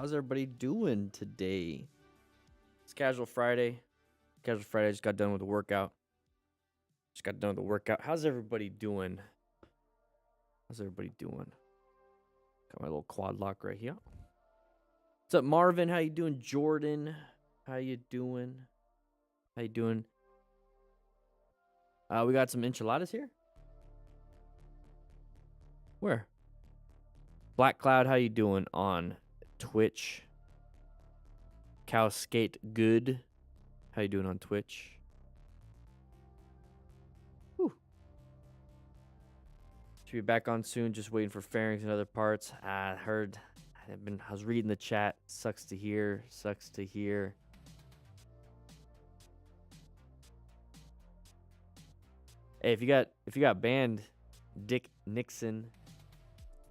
How's everybody doing today? It's Casual Friday. Casual Friday. I just got done with the workout. How's everybody doing? Got my little quad lock right here. What's up, Marvin? How you doing? Jordan, how you doing? We got some enchiladas here. Where? Black Cloud, how you doing on Twitch? Kaos Skate Good, how you doing on Twitch? Whew. Should be back on soon. Just waiting for fairings and other parts. I heard. I was reading the chat. Sucks to hear. Hey, if you got banned, Dick Nixon.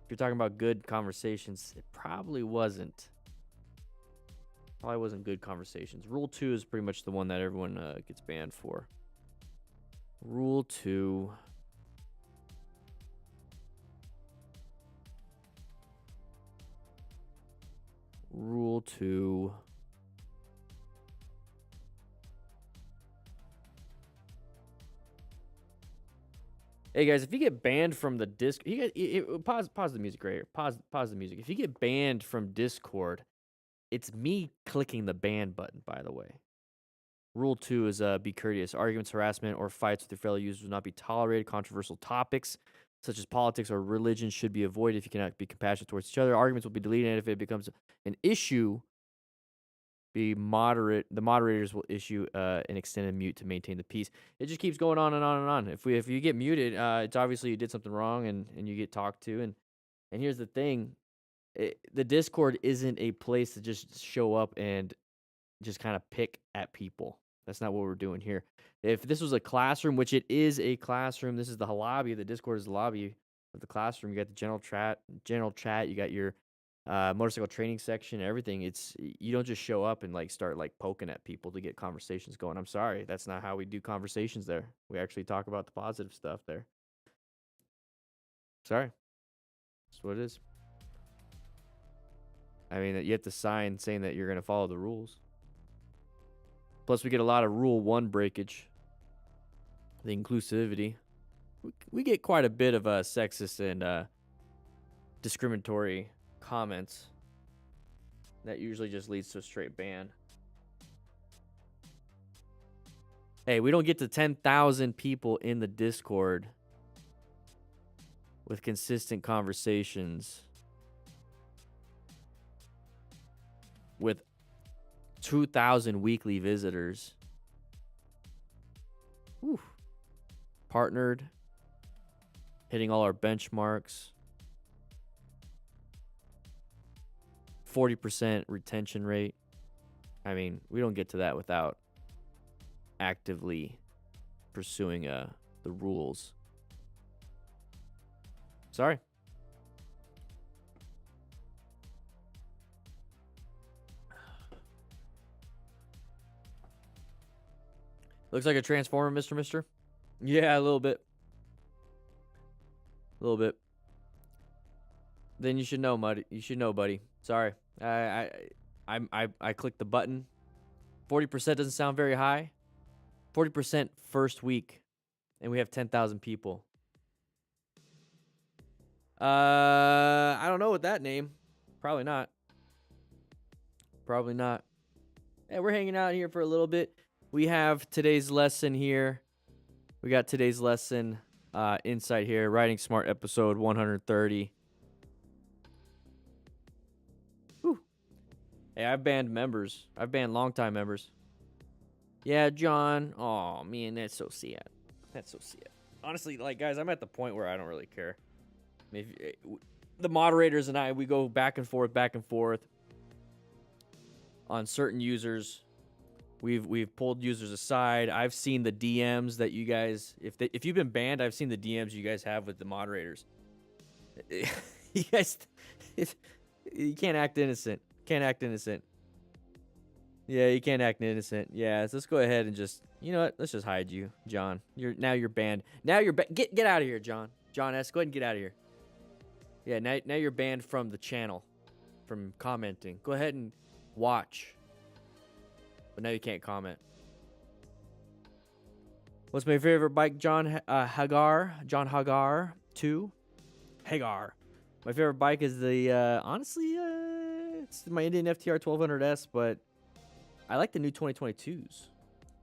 If you're talking about good conversations, it probably wasn't. Good conversations. Rule 2 is pretty much the one that everyone gets banned for. Rule 2. Hey guys, if you get banned from the pause the music right here. Pause the music. If you get banned from Discord, it's me clicking the ban button, by the way. Rule 2 is be courteous. Arguments, harassment, or fights with your fellow users will not be tolerated. Controversial topics such as politics or religion should be avoided if you cannot be compassionate towards each other. Arguments will be deleted, and if it becomes an issue, be moderate. The moderators will issue an extended mute to maintain the peace. It just keeps going on and on and on. If you get muted, it's obviously you did something wrong and you get talked to. And here's the thing. The Discord isn't a place to just show up and just kind of pick at people. That's not what we're doing here. If this was a classroom, which it is a classroom, this is the lobby. The Discord is the lobby of the classroom. You got the general chat. You got your motorcycle training section, everything. You don't just show up and start poking at people to get conversations going. I'm sorry, that's not how we do conversations there. We actually talk about the positive stuff there. Sorry, that's what it is. I mean, you have to sign saying that you're going to follow the rules. Plus, we get a lot of Rule 1 breakage. The inclusivity. We get quite a bit of sexist and discriminatory comments, that usually just leads to a straight ban. Hey, we don't get to 10,000 people in the Discord with consistent conversations with 2,000 weekly visitors. Whew. Partnered, hitting all our benchmarks, 40% retention rate. I mean, we don't get to that without actively pursuing the rules. Sorry. Looks like a transformer, Mr. Mister. Yeah, a little bit. A little bit. Then you should know, buddy. You should know, buddy. Sorry. I clicked the button. 40% doesn't sound very high. 40% first week, and we have 10,000 people. I don't know what that name. Probably not. Probably not. Yeah, we're hanging out here for a little bit. We have today's lesson here. We got today's lesson insight here. Writing Smart episode 130. Whew. Hey, I've banned members. I've banned longtime members. Yeah, John. Oh, man, that's so sad. That's so sad. Honestly, like, guys, I'm at the point where I don't really care. I mean, the moderators and I, we go back and forth on certain users. We've pulled users aside. I've seen the DMs that you guys, if you've been banned, I've seen the DMs you guys have with the moderators. You guys, you can't act innocent. Can't act innocent. Yeah, you can't act innocent. Yeah, so let's go ahead and just, you know what? Let's just hide you, John. Now you're banned. Now you're get out of here, John. John S. Go ahead and get out of here. Yeah, now you're banned from the channel, from commenting. Go ahead and watch. But now you can't comment. What's my favorite bike? John Hagar. John Hagar 2. Hagar. My favorite bike is the, honestly, it's my Indian FTR 1200S, but I like the new 2022s.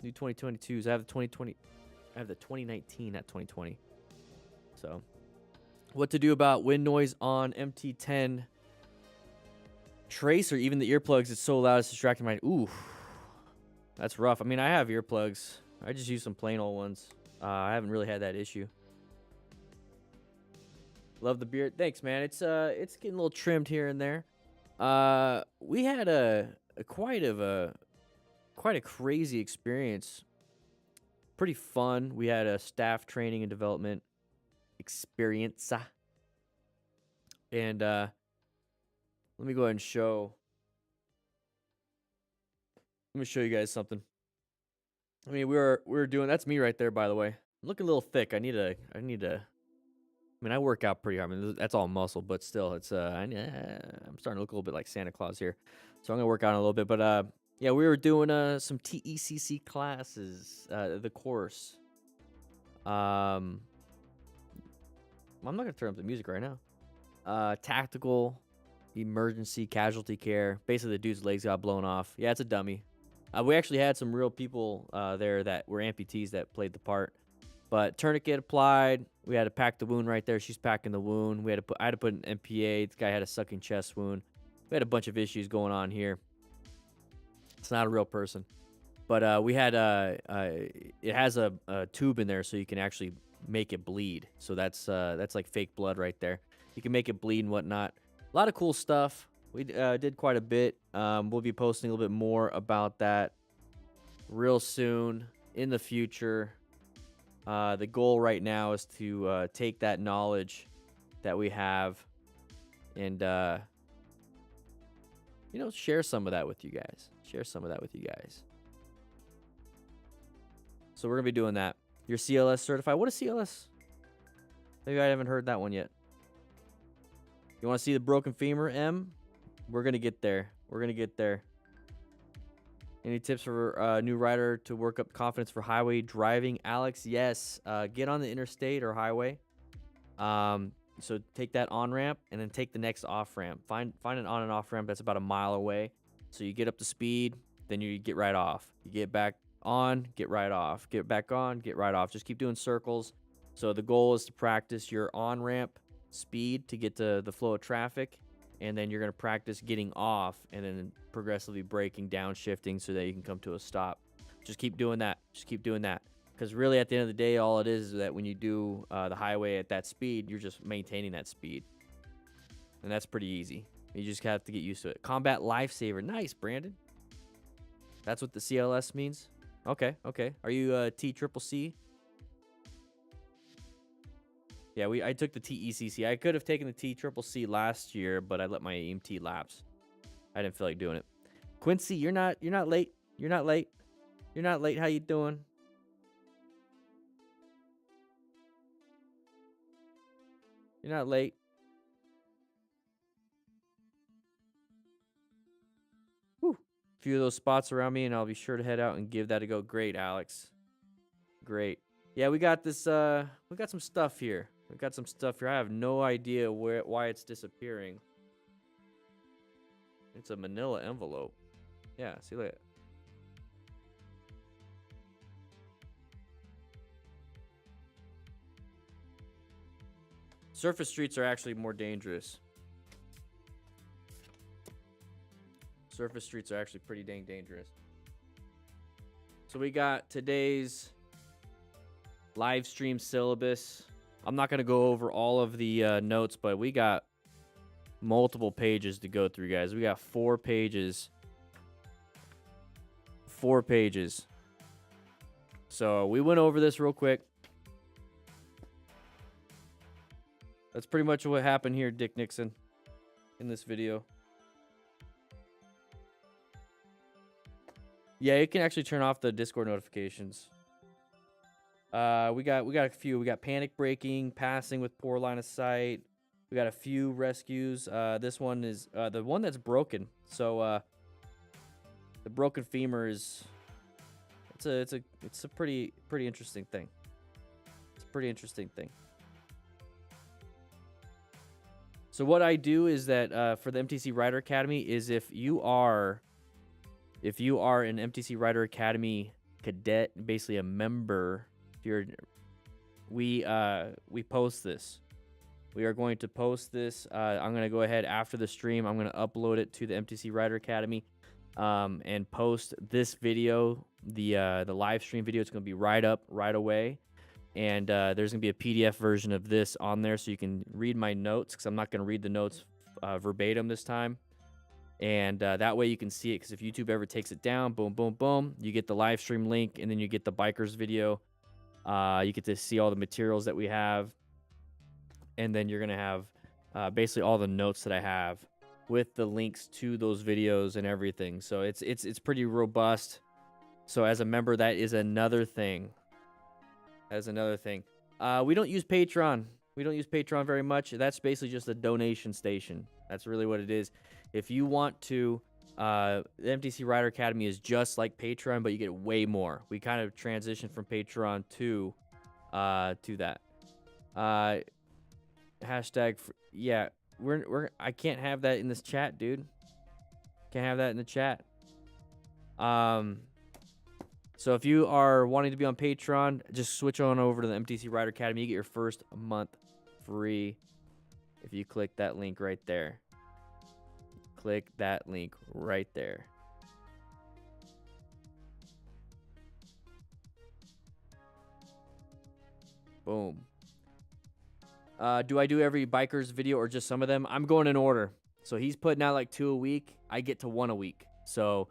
New 2022s. I have the 2020. I have the 2019, not 2020. So, what to do about wind noise on MT10 Tracer? Even the earplugs, it's so loud it's distracting my. Ooh. That's rough. I mean, I have earplugs. I just use some plain old ones. I haven't really had that issue. Love the beard. Thanks, man. It's getting a little trimmed here and there. We had quite a crazy experience. Pretty fun. We had a staff training and development experience. And let me go ahead and show. Let me show you guys something. I mean, we were doing. That's me right there, by the way. I'm looking a little thick. I mean, I work out pretty hard. I mean, that's all muscle, but still, it's I'm starting to look a little bit like Santa Claus here. So I'm gonna work out a little bit. But yeah, we were doing some TECC classes, the course. I'm not gonna turn up the music right now. Tactical, emergency, casualty care. Basically, the dude's legs got blown off. Yeah, it's a dummy. We actually had some real people there that were amputees that played the part. But tourniquet applied. We had to pack the wound right there. She's packing the wound. I had to put an MPA. This guy had a sucking chest wound. We had a bunch of issues going on here. It's not a real person. But we had it has a tube in there so you can actually make it bleed. So that's like fake blood right there. You can make it bleed and whatnot. A lot of cool stuff. We did quite a bit. We'll be posting a little bit more about that real soon in the future. The goal right now is to take that knowledge that we have and, you know, share some of that with you guys. So we're going to be doing that. You're CLS certified. What is CLS? Maybe I haven't heard that one yet. You want to see the broken femur, M? We're going to get there. Any tips for a new rider to work up confidence for highway driving? Alex, yes. Get on the interstate or highway. So take that on ramp and then take the next off ramp. Find an on and off ramp that's about a mile away. So you get up to speed, then you get right off. You get back on, get right off. Get back on, get right off. Just keep doing circles. So the goal is to practice your on ramp speed to get to the flow of traffic, and then you're going to practice getting off and then progressively braking, downshifting so that you can come to a stop. Just keep doing that. Just keep doing that. Because really, at the end of the day, all it is that when you do the highway at that speed, you're just maintaining that speed. And that's pretty easy. You just have to get used to it. Combat Lifesaver. Nice, Brandon. That's what the CLS means? Okay, okay. Are you TCCC? Yeah, I took the TECC. I could have taken the TCCC last year, but I let my EMT lapse. I didn't feel like doing it. Quincy, you're not late. You're not late. You're not late. How you doing? You're not late. Whew. A few of those spots around me, and I'll be sure to head out and give that a go. Great, Alex. Great. Yeah, we got this. We got some stuff here. We got some stuff here. I have no idea why it's disappearing. It's a manila envelope. Yeah, see, look. Surface streets are actually more dangerous. Surface streets are actually pretty dang dangerous. So we got today's live stream syllabus. I'm not going to go over all of the notes, but we got multiple pages to go through, guys. We got 4 pages. 4 pages. So we went over this real quick. That's pretty much what happened here, Dick Nixon, in this video. Yeah, you can actually turn off the Discord notifications. We got a few. We got panic braking, passing with poor line of sight. We got a few rescues. This one is the one that's broken. So the broken femur is it's a pretty interesting thing. It's a pretty interesting thing. So what I do is that for the MTC Rider Academy is if you are an MTC Rider Academy cadet, basically a member, we post this. We are going to post this. I'm going to go ahead after the stream. I'm going to upload it to the MTC Rider Academy and post this video, the live stream video. It's going to be right up right away. And there's going to be a PDF version of this on there so you can read my notes, because I'm not going to read the notes verbatim this time. And that way you can see it, because if YouTube ever takes it down, boom, boom, boom, you get the live stream link, and then you get the Bikerz video. You get to see all the materials that we have. And then you're going to have basically all the notes that I have with the links to those videos and everything. So it's pretty robust. So as a member, that is another thing. That's another thing. We don't use Patreon. We don't use Patreon very much. That's basically just a donation station. That's really what it is. If you want to, the MTC Rider Academy is just like Patreon, but you get way more. We kind of transitioned from Patreon to that. Hashtag, yeah, I can't have that in this chat, dude. Can't have that in the chat. So if you are wanting to be on Patreon, just switch on over to the MTC Rider Academy. You get your first month free if you click that link right there. Click that link right there. Boom. Do I do every Bikerz video or just some of them? I'm going in order. So he's putting out like 2 a week. I get to 1 a week. So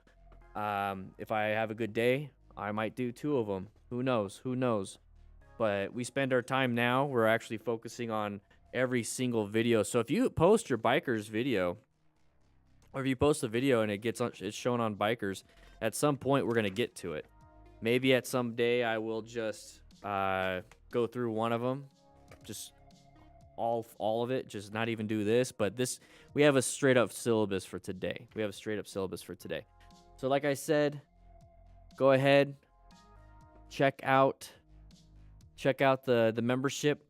if I have a good day, I might do 2 of them. Who knows? Who knows? But we spend our time now. We're actually focusing on every single video. So if you post your Bikerz video, or if you post a video and it's shown on Bikerz, at some point we're going to get to it. Maybe at some day I will just go through one of them. Just all of it. Just not even do this. But we have a straight up syllabus for today. So like I said, go ahead, check out the membership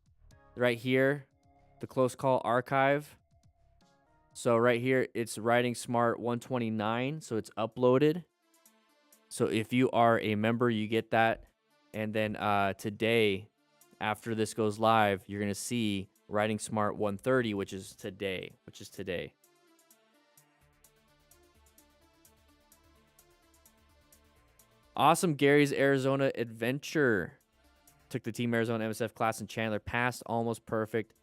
right here. the close call archive. So right here, it's Riding Smart 129, so it's uploaded. So if you are a member, you get that. And then today, after this goes live, you're going to see Riding Smart 130, which is today. Awesome Gary's Arizona Adventure. Took the Team Arizona MSF class in Chandler. Passed almost perfect.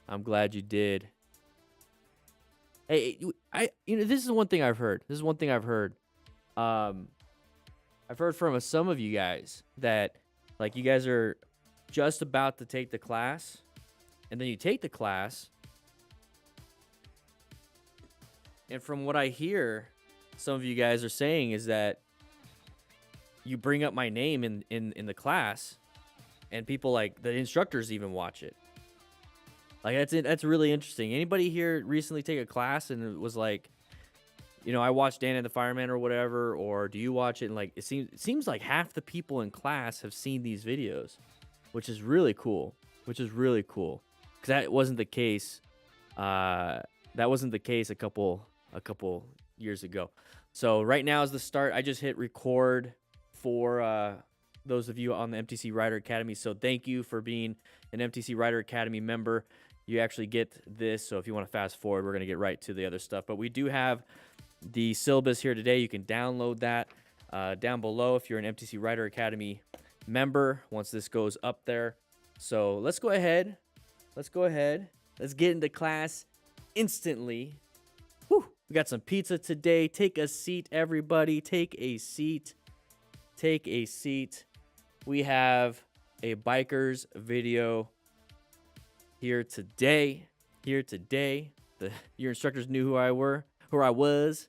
I'm glad you did. Hey, this is one thing I've heard. I've heard from some of you guys that, like, you guys are just about to take the class, and then you take the class, and from what I hear, some of you guys are saying is that you bring up my name in the class, and people, like, the instructors even watch it. Like, that's really interesting. Anybody here recently take a class and it was like, you know, I watched DanDanTheFireman or whatever, or do you watch it? And like, it seems like half the people in class have seen these videos, which is really cool. Because that wasn't the case. That wasn't the case a couple years ago. So right now is the start. I just hit record for those of you on the MTC Rider Academy. So thank you for being an MTC Rider Academy member. You actually get this. So if you want to fast forward, we're going to get right to the other stuff. But we do have the syllabus here today. You can download that down below if you're an MTC Rider Academy member once this goes up there. So let's go ahead. Let's get into class instantly. Whew. We got some pizza today. Take a seat, everybody. Take a seat. We have a Bikerz video here today. Your instructors knew who I was.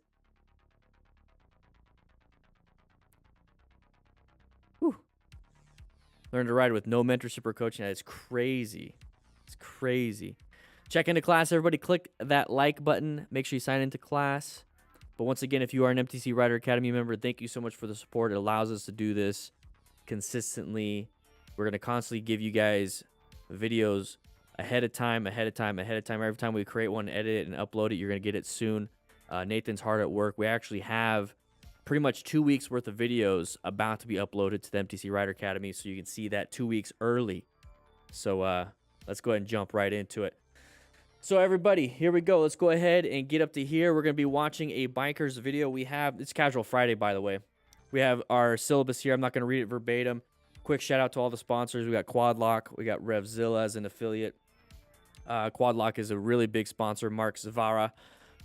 Whew. Learn to ride with no mentorship or coaching. It's crazy. Check into class, everybody. Click that like button. Make sure you sign into class. But once again, if you are an MTC Rider Academy member, thank you so much for the support. It allows us to do this consistently. We're going to constantly give you guys videos ahead of time. Every time we create one, edit it, and upload it, you're going to get it soon. Nathan's hard at work. We actually have pretty much 2 weeks worth of videos about to be uploaded to the MTC Rider Academy, so you can see that 2 weeks early. So let's go ahead and jump right into it. So everybody, here we go. Let's go ahead and get up to here. We're going to be watching a Bikerz video. It's Casual Friday, by the way. We have our syllabus here. I'm not going to read it verbatim. Quick shout out to all the sponsors. We got Quadlock. We got RevZilla as an affiliate. Quadlock is a really big sponsor. Mark Zavara,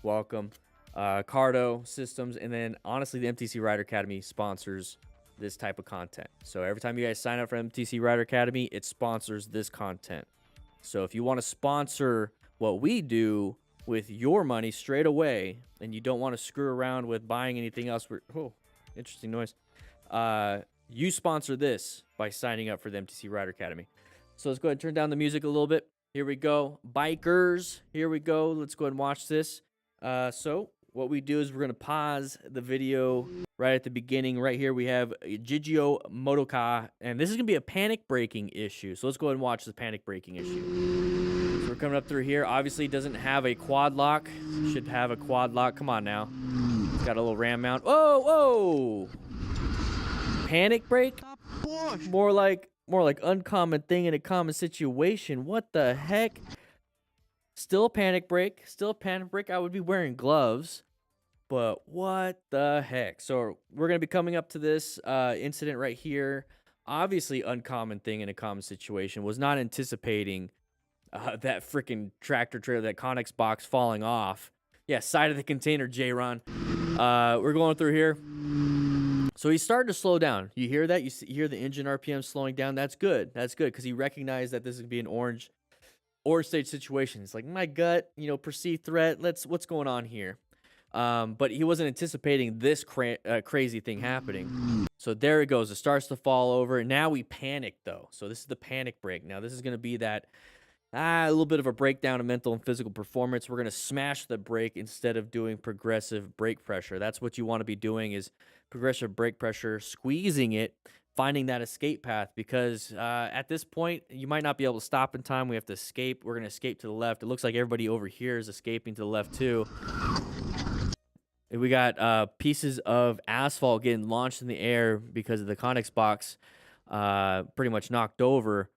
welcome. Cardo Systems, and then honestly, the MTC Rider Academy sponsors this type of content. So every time you guys sign up for MTC Rider Academy, it sponsors this content. So if you want to sponsor what we do with your money straight away, and you don't want to screw around with buying anything else, interesting noise. You sponsor this by signing up for the MTC Rider Academy. So let's go ahead and turn down the music a little bit. Here we go. Bikerz. Here we go. Let's go ahead and watch this. So what we do is we're going to pause the video right at the beginning. Right here we have Gigio Motoka, and this is going to be a panic braking issue. So let's go ahead and watch the panic braking issue. So we're coming up through here. Obviously, it doesn't have a quad lock. Should have a quad lock. Come on now. It's got a little ram mount. Whoa! Panic brake? More like uncommon thing in a common situation. What the heck? Still a panic brake. I would be wearing gloves. But what the heck? So we're going to be coming up to this incident right here. Obviously, uncommon thing in a common situation. Was not anticipating that freaking tractor trailer, that Connex box falling off. Yeah, side of the container, J-Ron. We're going through here. So he's starting to slow down. You hear that? You hear the engine RPM slowing down? That's good. Because he recognized that this is going to be an orange stage situation. It's like, my gut, perceived threat. What's going on here? But he wasn't anticipating this crazy thing happening. So there it goes. It starts to fall over. Now we panic, though. So this is the panic brake. Now this is going to be that a little bit of a breakdown of mental and physical performance. We're going to smash the brake instead of doing progressive brake pressure. That's what you want to be doing, is progressive brake pressure, squeezing it, finding that escape path, because at this point, you might not be able to stop in time. We have to escape. We're going to escape to the left. It looks like everybody over here is escaping to the left too. And we got pieces of asphalt getting launched in the air because of the Connex box pretty much knocked over.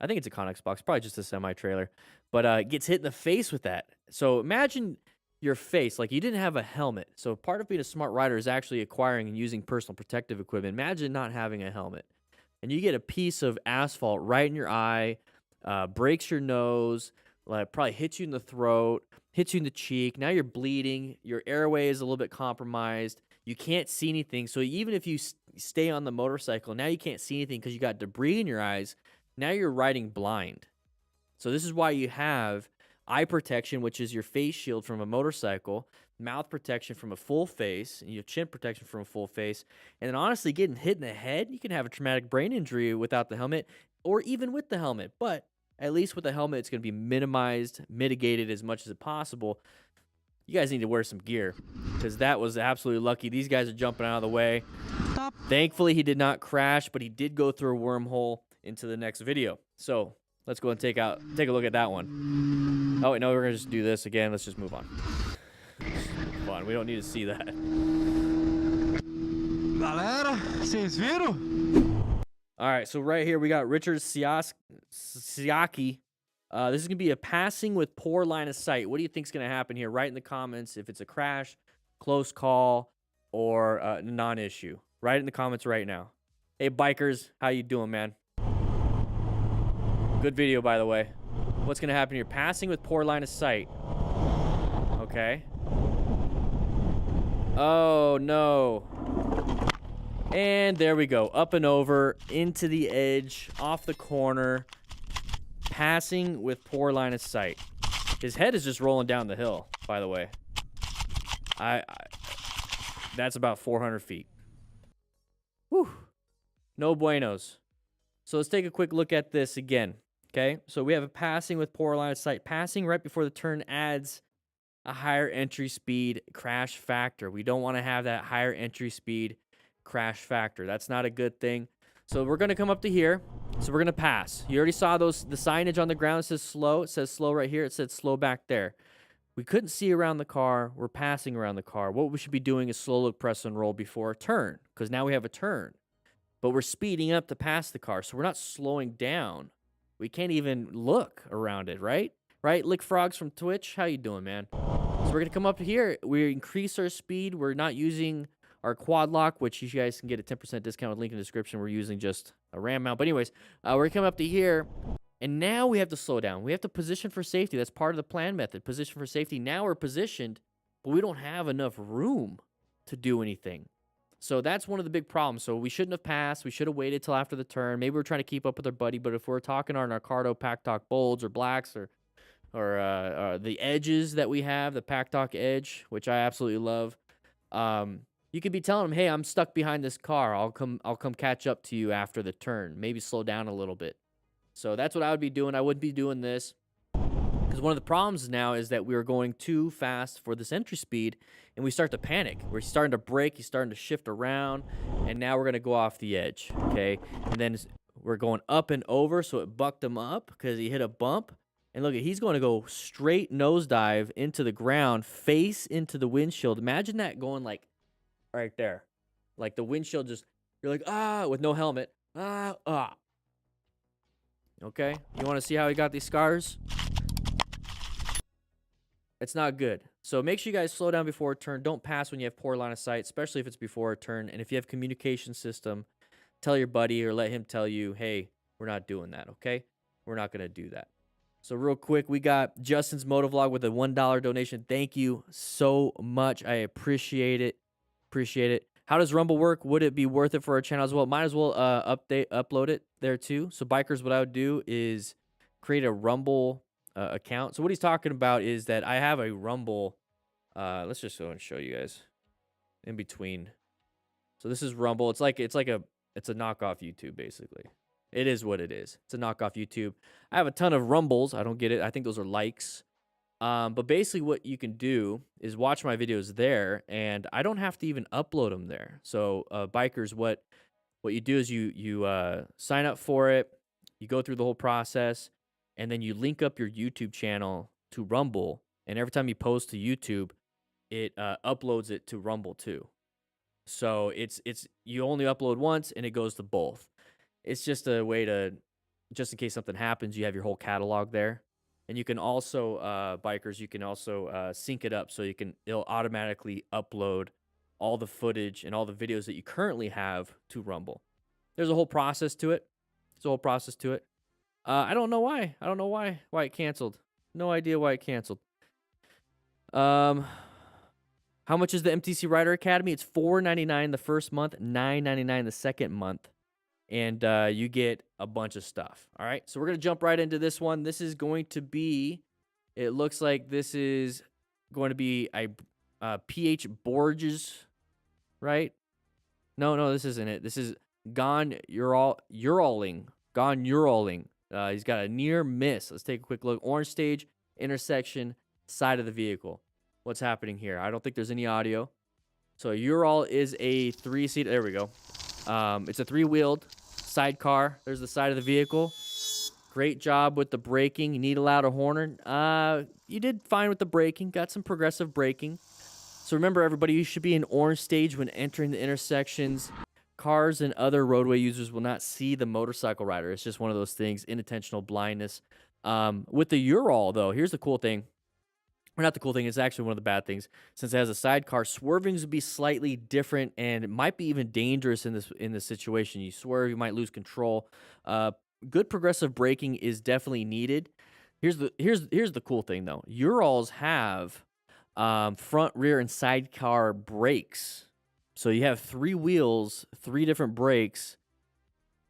I think it's a Connex box, probably just a semi-trailer. But it gets hit in the face with that. So imagine your face, like you didn't have a helmet. So part of being a smart rider is actually acquiring and using personal protective equipment. Imagine not having a helmet. And you get a piece of asphalt right in your eye, breaks your nose, like probably hits you in the throat, hits you in the cheek. Now you're bleeding. Your airway is a little bit compromised. You can't see anything. So even if you stay on the motorcycle, now you can't see anything because you got debris in your eyes. Now you're riding blind. So this is why you have eye protection, which is your face shield from a motorcycle, mouth protection from a full face, and you have chin protection from a full face. And then honestly, getting hit in the head, you can have a traumatic brain injury without the helmet or even with the helmet. But at least with the helmet, it's going to be minimized, mitigated as much as possible. You guys need to wear some gear because that was absolutely lucky. These guys are jumping out of the way. Stop. Thankfully, he did not crash, but he did go through a wormhole into the next video. So let's go and take a look at that one. Oh, wait, no, we're going to just do this again. Let's just move on. Come on, we don't need to see that. Galera, vocês viram? All right, so right here we got Richard Siaki. This is going to be a passing with poor line of sight. What do you think is going to happen here? Write in the comments if it's a crash, close call, or a non-issue. Write it in the comments right now. Hey, Bikerz, how you doing, man? Good video, by the way. What's going to happen here? Passing with poor line of sight. Okay. Oh, no. And there we go. Up and over, into the edge, off the corner. Passing with poor line of sight. His head is just rolling down the hill, by the way. That's about 400 feet. Whew. No buenos. So let's take a quick look at this again. Okay, so we have a passing with poor line of sight. Passing right before the turn adds a higher entry speed crash factor. We don't want to have that higher entry speed crash factor. That's not a good thing. So we're going to come up to here. So we're going to pass. You already saw the signage on the ground. It says slow. It says slow right here. It said slow back there. We couldn't see around the car. We're passing around the car. What we should be doing is slow look, press, and roll before a turn, because now we have a turn. But we're speeding up to pass the car, so we're not slowing down. We can't even look around it, right? Right, Lick Frogs from Twitch? How you doing, man? So we're going to come up here. We increase our speed. We're not using our quad lock, which you guys can get a 10% discount with link in the description. We're using just a ram mount. But anyways, we're going to come up to here, and now we have to slow down. We have to position for safety. That's part of the plan method, position for safety. Now we're positioned, but we don't have enough room to do anything. So that's one of the big problems. So we shouldn't have passed. We should have waited till after the turn. Maybe we're trying to keep up with our buddy, but if we're talking our Narcardo Pack Talk Bolds or Blacks or the edges that we have, the Pack Talk Edge, which I absolutely love, you could be telling them, hey, I'm stuck behind this car. I'll come catch up to you after the turn. Maybe slow down a little bit. So that's what I would be doing. I wouldn't be doing this. Because one of the problems now is that we are going too fast for this entry speed, and we start to panic. We're starting to brake, he's starting to shift around, and now we're going to go off the edge, okay? And then we're going up and over, so it bucked him up because he hit a bump. And look, he's going to go straight nosedive into the ground, face into the windshield. Imagine that going like right there. Like the windshield just, you're like, ah, with no helmet. Ah. Okay? You want to see how he got these scars? It's not good. So make sure you guys slow down before a turn. Don't pass when you have poor line of sight, especially if it's before a turn. And if you have communication system, tell your buddy or let him tell you, hey, we're not doing that, okay? We're not going to do that. So real quick, we got Justin's Motovlog with a $1 donation. Thank you so much. I appreciate it. Appreciate it. How does Rumble work? Would it be worth it for our channel as well? Might as well upload it there too. So Bikerz, what I would do is create a Rumble account. So what he's talking about is that I have a Rumble. Let's just go and show you guys in between. So this is Rumble. It's a knockoff YouTube basically. It is what it is. It's a knockoff YouTube. I have a ton of Rumbles. I don't get it. I think those are likes. But basically what you can do is watch my videos there, and I don't have to even upload them there. So Bikerz, what what you do is you sign up for it, you go through the whole process, and then you link up your YouTube channel to Rumble. And every time you post to YouTube, it uploads it to Rumble too. So it's you only upload once and it goes to both. It's just a way to, just in case something happens, you have your whole catalog there. And you can also, Bikerz, you can also sync it up so it'll automatically upload all the footage and all the videos that you currently have to Rumble. There's a whole process to it. There's a whole process to it. I don't know why. I don't know why it canceled. No idea why it canceled. How much is the MTC Rider Academy? It's $4.99 the first month, $9.99 the second month. And you get a bunch of stuff. All right, so we're going to jump right into this one. This is going to be, it looks like this is going to be a PH Borges, right? No, this isn't it. This is Gone Uraling. He's got a near miss. Let's take a quick look. Orange stage, intersection, side of the vehicle. What's happening here? I don't think there's any audio. So Ural is a 3-seat. There we go. It's a 3-wheeled sidecar. There's the side of the vehicle. Great job with the braking. You need a louder horn. You did fine with the braking. Got some progressive braking. So remember, everybody, you should be in orange stage when entering the intersections. Cars and other roadway users will not see the motorcycle rider. It's just one of those things, inattentional blindness. With the Ural, though, here's the cool thing. Or not the cool thing, it's actually one of the bad things. Since it has a sidecar, swerving would be slightly different, and it might be even dangerous in this situation. You swerve, you might lose control. Good progressive braking is definitely needed. Here's the cool thing though. Urals have front, rear, and sidecar brakes. So you have 3 wheels, 3 different brakes.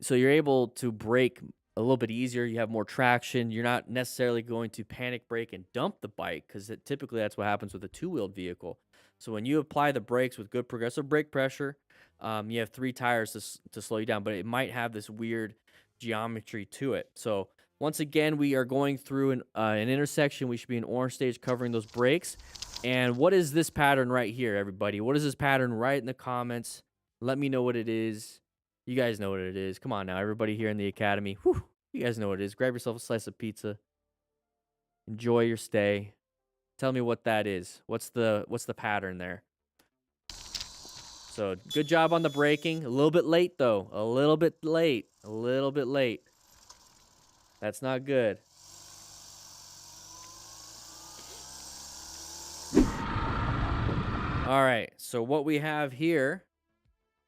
So you're able to brake a little bit easier. You have more traction. You're not necessarily going to panic brake and dump the bike, because typically that's what happens with a 2-wheeled vehicle. So when you apply the brakes with good progressive brake pressure, you have 3 tires to slow you down, but it might have this weird geometry to it. So once again, we are going through an intersection. We should be in orange stage covering those brakes. And what is this pattern right here, everybody? What is this pattern? Write in the comments. Let me know what it is. You guys know what it is. Come on now, everybody here in the academy. Whew, you guys know what it is. Grab yourself a slice of pizza. Enjoy your stay. Tell me what that is. What's the pattern there? So good job on the braking. A little bit late though. A little bit late. A little bit late. That's not good. All right. So what we have here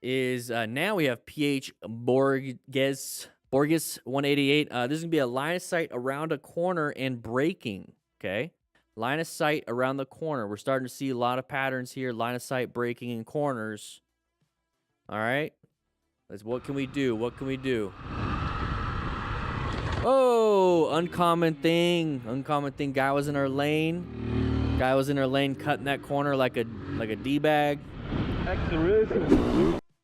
is now we have PH Borges 188. This is gonna be a line of sight around a corner and braking. Okay, line of sight around the corner. We're starting to see a lot of patterns here. Line of sight, braking, and corners. All right, what can we do? What can we do? Oh, uncommon thing. Uncommon thing. Guy was in our lane. Guy was in our lane, cutting that corner like a D-bag.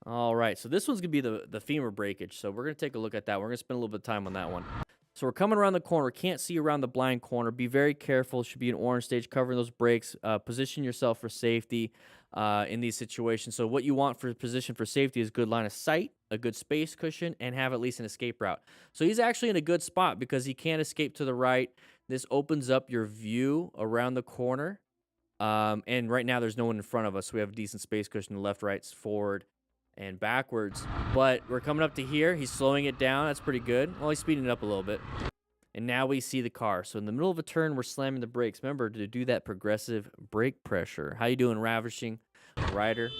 All right, so this one's gonna be the femur breakage. So we're gonna take a look at that. We're gonna spend a little bit of time on that one. So we're coming around the corner. Can't see around the blind corner. Be very careful. Should be an orange stage, covering those brakes. Position yourself for safety in these situations. So what you want for position for safety is good line of sight, a good space cushion, and have at least an escape route. So he's actually in a good spot because he can't escape to the right. This opens up your view around the corner. And right now there's no one in front of us. So we have a decent space cushion, left, right, forward, and backwards. But we're coming up to here. He's slowing it down. That's pretty good. Well, he's speeding it up a little bit. And now we see the car. So in the middle of a turn, we're slamming the brakes. Remember to do that progressive brake pressure. How you doing, Ravishing Rider?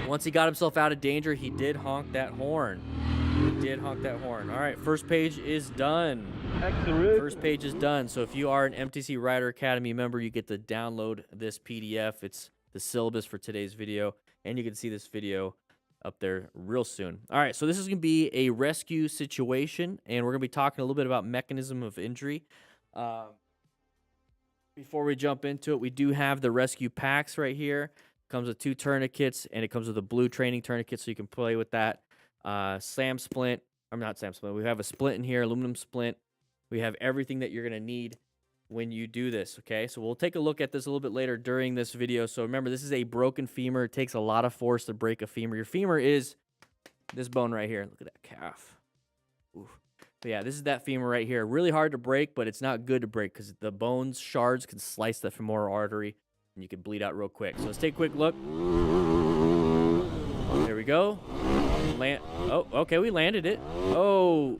Once he got himself out of danger, he did honk that horn. He did honk that horn. All right, first page is done. First page is done. So if you are an MTC Rider Academy member, you get to download this PDF. It's the syllabus for today's video, and you can see this video up there real soon. All right, so this is going to be a rescue situation, and we're going to be talking a little bit about mechanism of injury. Before we jump into it, we do have the rescue packs right here. Comes with 2 tourniquets, and it comes with a blue training tourniquet, so you can play with that. SAM splint. I'm not SAM splint. We have a splint in here, aluminum splint. We have everything that you're going to need when you do this, okay? So we'll take a look at this a little bit later during this video. So remember, this is a broken femur. It takes a lot of force to break a femur. Your femur is This bone right here. Look at that calf. Ooh. But yeah, this is that femur right here. Really hard to break, but it's not good to break because the bones shards can slice the femoral artery and you can bleed out real quick. So let's take a quick look. There we go. Oh, okay, we landed it. Oh,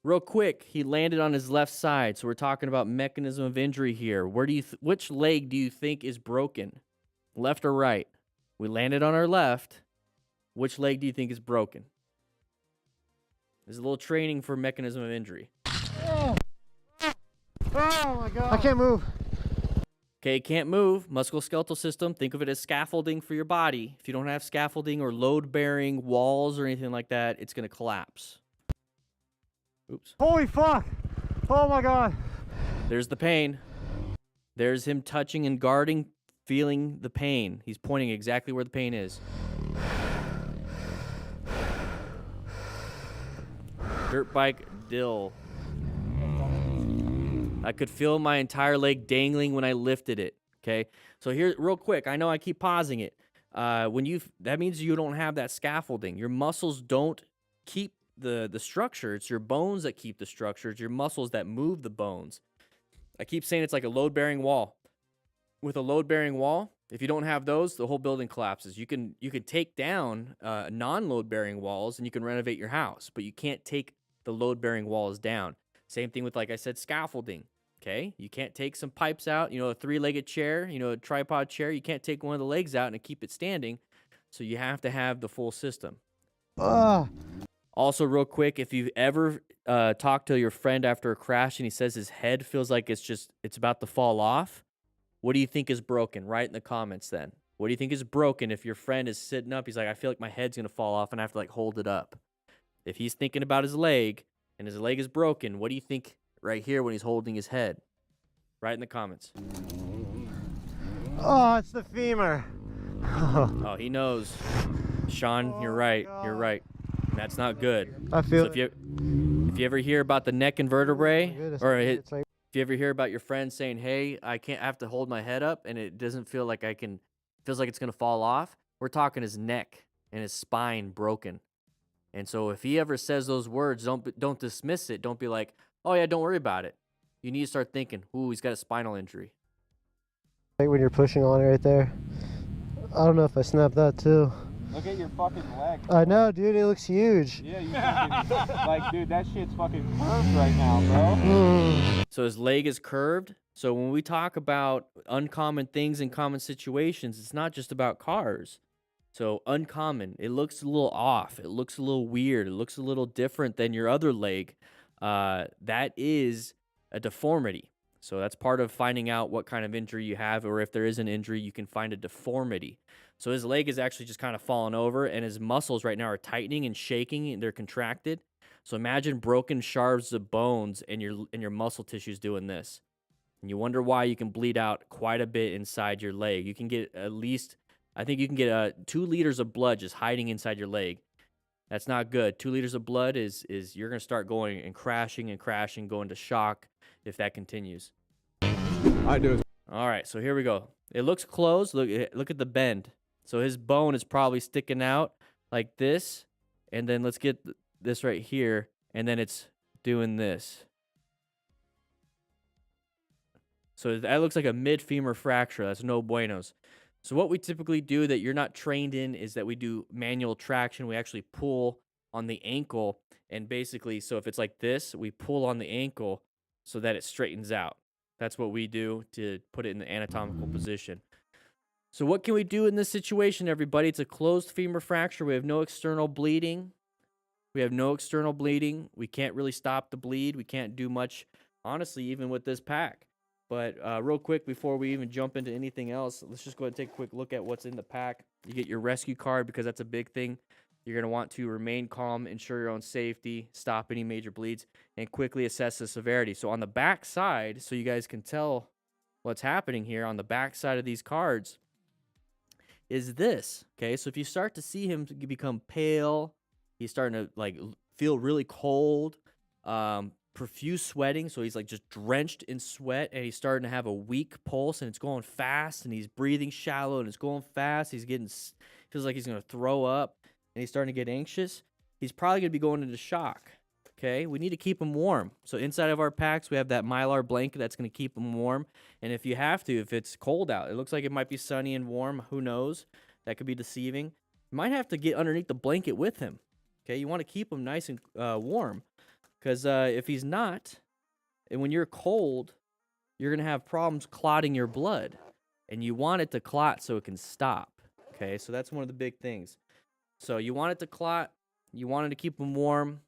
real quick, he landed on his left side. So we're talking about mechanism of injury here. Where do you which leg do you think is broken? Left or right? We landed on our left. Which leg do you think is broken? There's a little training for mechanism of injury. Oh my God. I can't move. Okay, can't move. Musculoskeletal system. Think of it as scaffolding for your body. If you don't have scaffolding or load-bearing walls or anything like that, it's going to collapse. Oops. Holy fuck. Oh my God. There's the pain. There's him touching and guarding, feeling the pain. He's pointing exactly where the pain is. Dirtbike dill. I could feel my entire leg dangling when I lifted it. Okay, so here, real quick. I know I keep pausing it. That means you don't have that scaffolding. Your muscles don't keep the structure. It's your bones that keep the structure. It's your muscles that move the bones. I keep saying it's like a load-bearing wall. With a load-bearing wall, if you don't have those, the whole building collapses. You can take down non-load-bearing walls and you can renovate your house, but you can't take the load-bearing walls down. Same thing with, like I said, scaffolding. Okay, you can't take some pipes out. You know, a three-legged chair, you know, a tripod chair. You can't take one of the legs out and keep it standing. So you have to have the full system. Also, real quick, if you've ever talked to your friend after a crash and he says his head feels like it's about to fall off, what do you think is broken? Write in the comments then. What do you think is broken if your friend is sitting up? He's like, I feel like my head's going to fall off and I have to like hold it up. If he's thinking about his leg and his leg is broken, what do you think right here when he's holding his head? Write in the comments. Oh, it's the femur. Oh, he knows. Sean, you're right. God. You're right. That's not good. I feel so if you ever hear about the neck and vertebrae, it's like, if you ever hear about your friend saying, "Hey, I have to hold my head up and it doesn't feel like feels like it's going to fall off." We're talking his neck and his spine broken. And so if he ever says those words, don't dismiss it. Don't be like, "Oh yeah, don't worry about it." You need to start thinking, "Ooh, he's got a spinal injury." like when you're pushing on it right there. I don't know if I snapped that too. Look at your fucking leg. I know, dude. It looks huge. Yeah, you fucking, like, dude, that shit's fucking curved right now, bro. So his leg is curved. So when we talk about uncommon things in common situations, it's not just about cars. So uncommon, it looks a little off. It looks a little weird. It looks a little different than your other leg. That is a deformity. So that's part of finding out what kind of injury you have, or if there is an injury, you can find a deformity. So his leg is actually just kind of falling over, and his muscles right now are tightening and shaking, and they're contracted. So imagine broken shards of bones and your muscle tissues doing this. And you wonder why you can bleed out quite a bit inside your leg. You can get at least, I think you can get 2 liters of blood just hiding inside your leg. That's not good. 2 liters of blood is you're going to start going and crashing, going to shock if that continues. I do. All right, so here we go. It looks closed. Look at the bend. So his bone is probably sticking out like this, and then let's get this right here, and then it's doing this. So that looks like a mid-femur fracture. That's no buenos. So what we typically do that you're not trained in is that we do manual traction. We actually pull on the ankle, and basically, so if it's like this, we pull on the ankle so that it straightens out. That's what we do to put it in the anatomical position. So what can we do in this situation, everybody? It's a closed femur fracture. We have no external bleeding. We can't really stop the bleed. We can't do much, honestly, even with this pack. But real quick, before we even jump into anything else, let's just go ahead and take a quick look at what's in the pack. You get your rescue card because that's a big thing. You're going to want to remain calm, ensure your own safety, stop any major bleeds, and quickly assess the severity. So on the back side, so you guys can tell what's happening here, on the back side of these cards is this. Okay, so if you start to see him become pale, he's starting to like feel really cold, profuse sweating, so he's like just drenched in sweat, and he's starting to have a weak pulse, and it's going fast, and he's breathing shallow, and it's going fast. Feels like he's going to throw up. and he's starting to get anxious, he's probably going to be going into shock. Okay, we need to keep him warm. So inside of our packs, we have that Mylar blanket that's going to keep him warm. And if you have to, if it's cold out, it looks like it might be sunny and warm. Who knows? That could be deceiving. You might have to get underneath the blanket with him. Okay, you want to keep him nice and warm. Because if he's not, and when you're cold, you're going to have problems clotting your blood. And you want it to clot so it can stop. Okay, so that's one of the big things. So you want it to clot. You want it to keep him warm.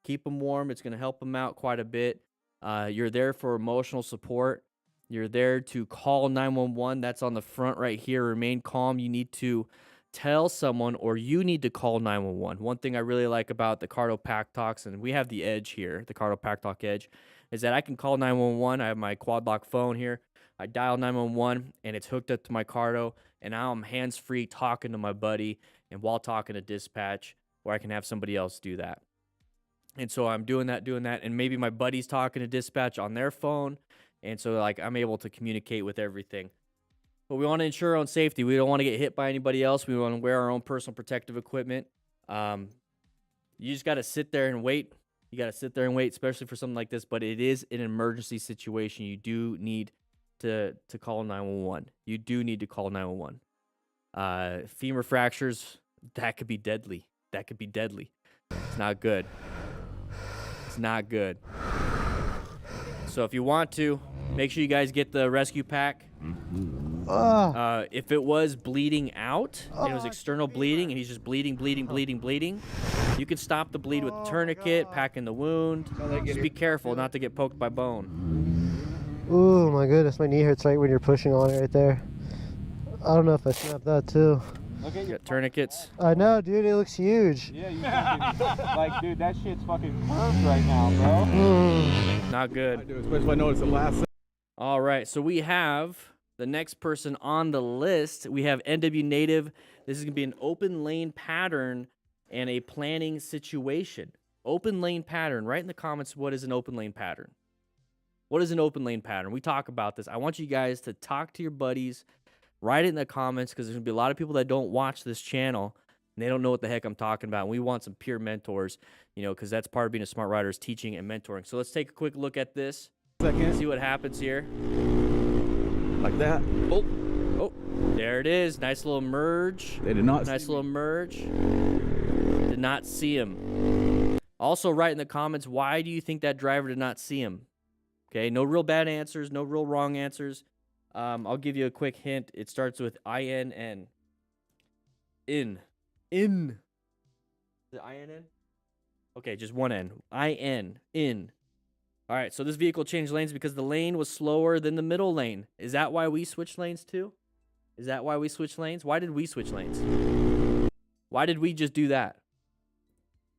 Keep him warm. It's going to help him out quite a bit. You're there for emotional support. You're there to call 911. That's on the front right here. Remain calm. You need to tell someone, or you need to call 911. One thing I really like about the Cardo Pack Talks, and we have the Edge here, the Cardo Pack Talk Edge, is that I can call 911. I have my quad lock phone here. I dial 911, and it's hooked up to my Cardo, and now I'm hands-free talking to my buddy, and while talking to dispatch, or I can have somebody else do that. And so I'm doing that, and maybe my buddy's talking to dispatch on their phone, and so like I'm able to communicate with everything. But we want to ensure our own safety. We don't want to get hit by anybody else. We want to wear our own personal protective equipment. You just got to sit there and wait. You got to sit there and wait, especially for something like this. But it is an emergency situation. You do need to call 911. You do need to call 911. Femur fractures, that could be deadly. That could be deadly. It's not good. It's not good. So if you want to, make sure you guys get the rescue pack. If it was bleeding out, and it was external bleeding, and he's just bleeding, you can stop the bleed with the tourniquet, packing the wound. Just be careful not to get poked by bone. Oh my goodness, my knee hurts right when you're pushing on it right there. I don't know if I snapped that too. Look at You got tourniquets. I know, dude, it looks huge. Yeah, you fucking, like, dude, that shit's fucking curved right now, bro. Not good. I do, especially if I notice the last. All right, so we have the next person on the list. We have NW Native. This is going to be an open lane pattern and a planning situation. Open lane pattern. Write in the comments, what is an open lane pattern? What is an open lane pattern? We talk about this. I want you guys to talk to your buddies. Write it in the comments, because there's going to be a lot of people that don't watch this channel, and they don't know what the heck I'm talking about. And we want some peer mentors, you know, because that's part of being a smart rider, is teaching and mentoring. So let's take a quick look at this. See what happens here. Like that. Oh, there it is. Nice little merge. They did not. Nice little merge. Did not see him. Also, write in the comments, why do you think that driver did not see him? Okay, no real bad answers, no real wrong answers. I'll give you a quick hint. It starts with INN. In. Is it INN? Okay, just one N. In. All right, so this vehicle changed lanes because the lane was slower than the middle lane. Is that why we switched lanes too? Is that why we switched lanes? Why did we switch lanes? Why did we just do that?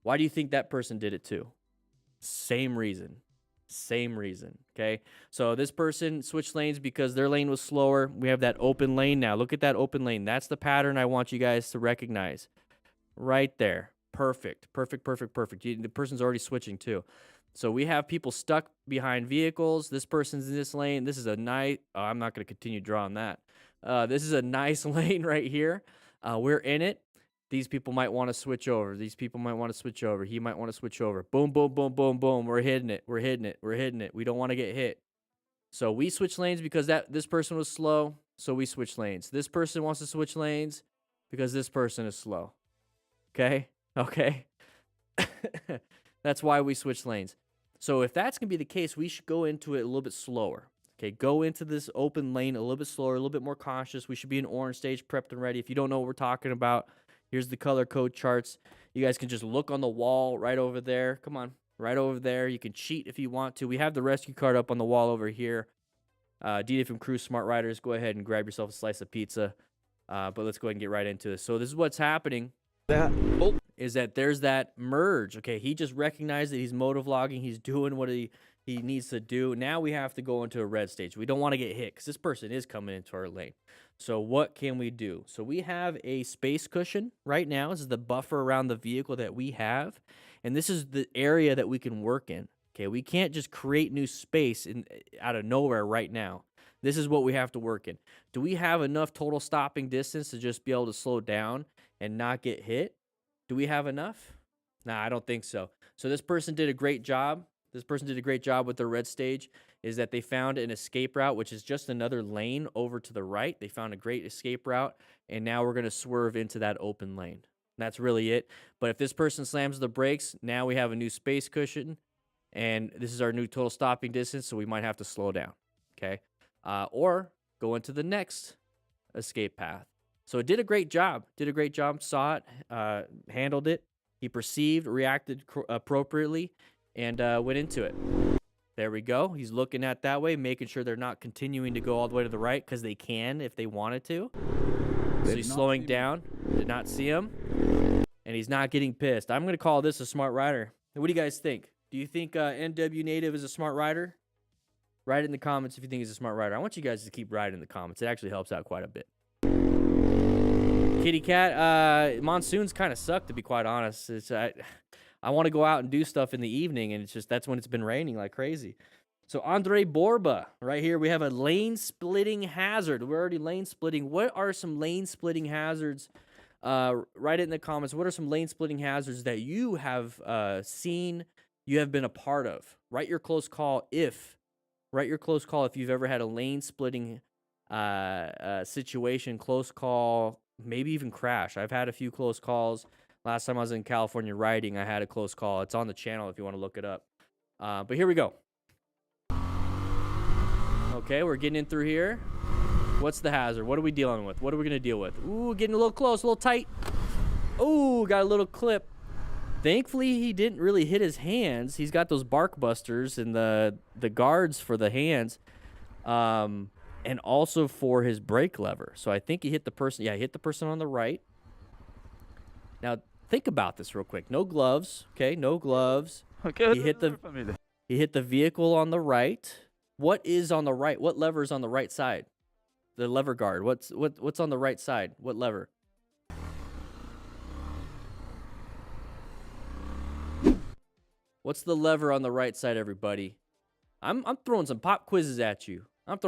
Why do you think that person did it too? Same reason. Same reason, okay? So this person switched lanes because their lane was slower. We have that open lane now. Look at that open lane. That's the pattern I want you guys to recognize. Right there. Perfect. The person's already switching too. So we have people stuck behind vehicles. This person's in this lane. This is a nice... Oh, I'm not going to continue drawing that. This is a nice lane right here. We're in it. These people might want to switch over. These people might want to switch over. He might want to switch over. Boom, boom, boom, boom, boom. We're hitting it. We don't want to get hit. So we switch lanes because this person was slow, so we switch lanes. This person wants to switch lanes because this person is slow. Okay? That's why we switch lanes. So if that's going to be the case, we should go into it a little bit slower. Okay, go into this open lane a little bit slower, a little bit more cautious. We should be in orange stage, prepped and ready. If you don't know what we're talking about, here's the color code charts. You guys can just look on the wall right over there. Come on, right over there. You can cheat if you want to. We have the rescue card up on the wall over here. DJ from Crew Smart Riders, go ahead and grab yourself a slice of pizza. But let's go ahead and get right into this. So this is what's happening. Is that there's that merge. Okay, he just recognized that he's motovlogging. He's doing what he needs to do. Now we have to go into a red stage. We don't want to get hit because this person is coming into our lane. So what can we do? So we have a space cushion right now. This is the buffer around the vehicle that we have. And this is the area that we can work in. Okay, we can't just create new space out of nowhere right now. This is what we have to work in. Do we have enough total stopping distance to just be able to slow down and not get hit? Do we have enough? Nah, I don't think so. So this person did a great job. This person did a great job with their red stage, is that they found an escape route, which is just another lane over to the right. They found a great escape route, and now we're going to swerve into that open lane. That's really it. But if this person slams the brakes, now we have a new space cushion, and this is our new total stopping distance, so we might have to slow down, okay? Or go into the next escape path. So it did a great job. Saw it, handled it. He perceived, reacted appropriately, and went into it. There we go. He's looking at that way, making sure they're not continuing to go all the way to the right, because they can if they wanted to. So he's slowing down. Did not see him. And he's not getting pissed. I'm going to call this a smart rider. What do you guys think? Do you think NW Native is a smart rider? Write it in the comments if you think he's a smart rider. I want you guys to keep writing in the comments. It actually helps out quite a bit. Kitty Cat, monsoons kind of suck, to be quite honest. I want to go out and do stuff in the evening, and it's just that's when it's been raining like crazy. So Andre Borba, right here, we have a lane-splitting hazard. We're already lane-splitting. What are some lane-splitting hazards? Write it in the comments. What are some lane-splitting hazards that you have seen, you have been a part of? Write your close call if you've ever had a lane-splitting situation, close call, maybe even crash. I've had a few close calls. Last time I was in California riding, I had a close call. It's on the channel if you want to look it up. But here we go. Okay, we're getting in through here. What's the hazard? What are we dealing with? What are we going to deal with? Ooh, getting a little close, a little tight. Ooh, got a little clip. Thankfully, he didn't really hit his hands. He's got those bark busters and the guards for the hands. And also for his brake lever. So I think he hit the person. Yeah, he hit the person on the right. Now, think about this real quick. No gloves. Okay, no gloves. Okay. He hit the vehicle on the right. What is on the right? What lever is on the right side? The lever guard. What's on the right side? What lever? What's the lever on the right side, everybody? I'm throwing some pop quizzes at you. What's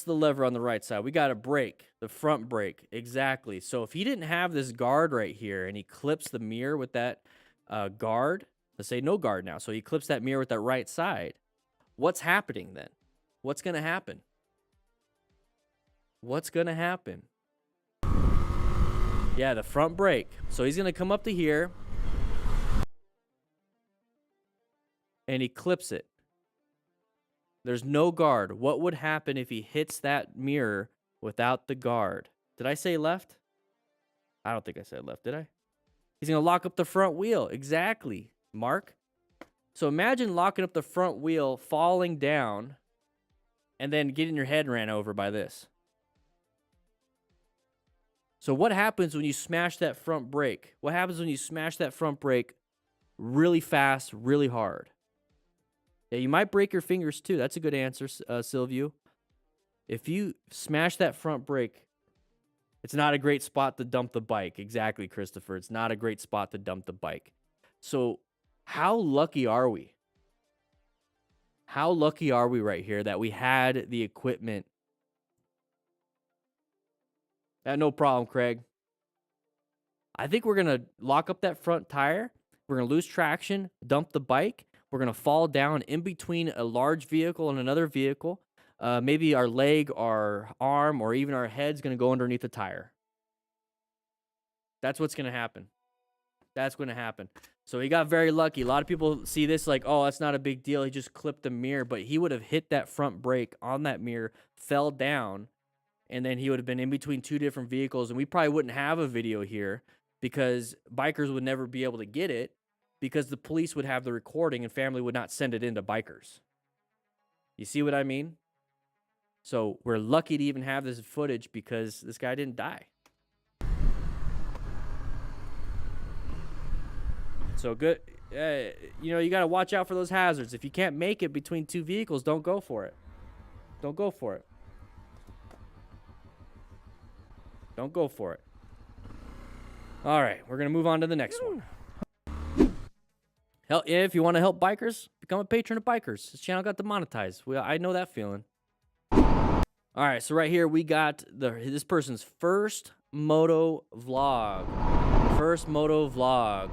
the lever on the right side? We got a brake, the front brake. Exactly. So if he didn't have this guard right here and he clips the mirror with that guard, let's say no guard now. So he clips that mirror with that right side. What's happening then? What's going to happen? Yeah, the front brake. So he's going to come up to here and he clips it. There's no guard. What would happen if he hits that mirror without the guard? Did I say left? I don't think I said left, did I? He's going to lock up the front wheel. Exactly, Mark. So imagine locking up the front wheel, falling down, and then getting your head ran over by this. So what happens when you smash that front brake? What happens when you smash that front brake really fast, really hard? Yeah, you might break your fingers too. That's a good answer, Silvio. If you smash that front brake, it's not a great spot to dump the bike. Exactly, Christopher. It's not a great spot to dump the bike. So how lucky are we? How lucky are we right here that we had the equipment? No problem, Craig. I think we're going to lock up that front tire. We're going to lose traction, dump the bike. We're going to fall down in between a large vehicle and another vehicle. Maybe our leg, our arm, or even our head's going to go underneath the tire. That's what's going to happen. So he got very lucky. A lot of people see this like, oh, that's not a big deal. He just clipped the mirror. But he would have hit that front brake on that mirror, fell down, and then he would have been in between two different vehicles. And we probably wouldn't have a video here because Bikerz would never be able to get it, because the police would have the recording and family would not send it into Bikerz. You see what I mean? So we're lucky to even have this footage because this guy didn't die. So good. You got to watch out for those hazards. If you can't make it between two vehicles, don't go for it. Don't go for it. All right, we're going to move on to the next one. Hell, if you want to help Bikerz, become a patron of Bikerz. This channel got demonetized. I know that feeling. All right, so right here we got this person's first moto vlog. First moto vlog.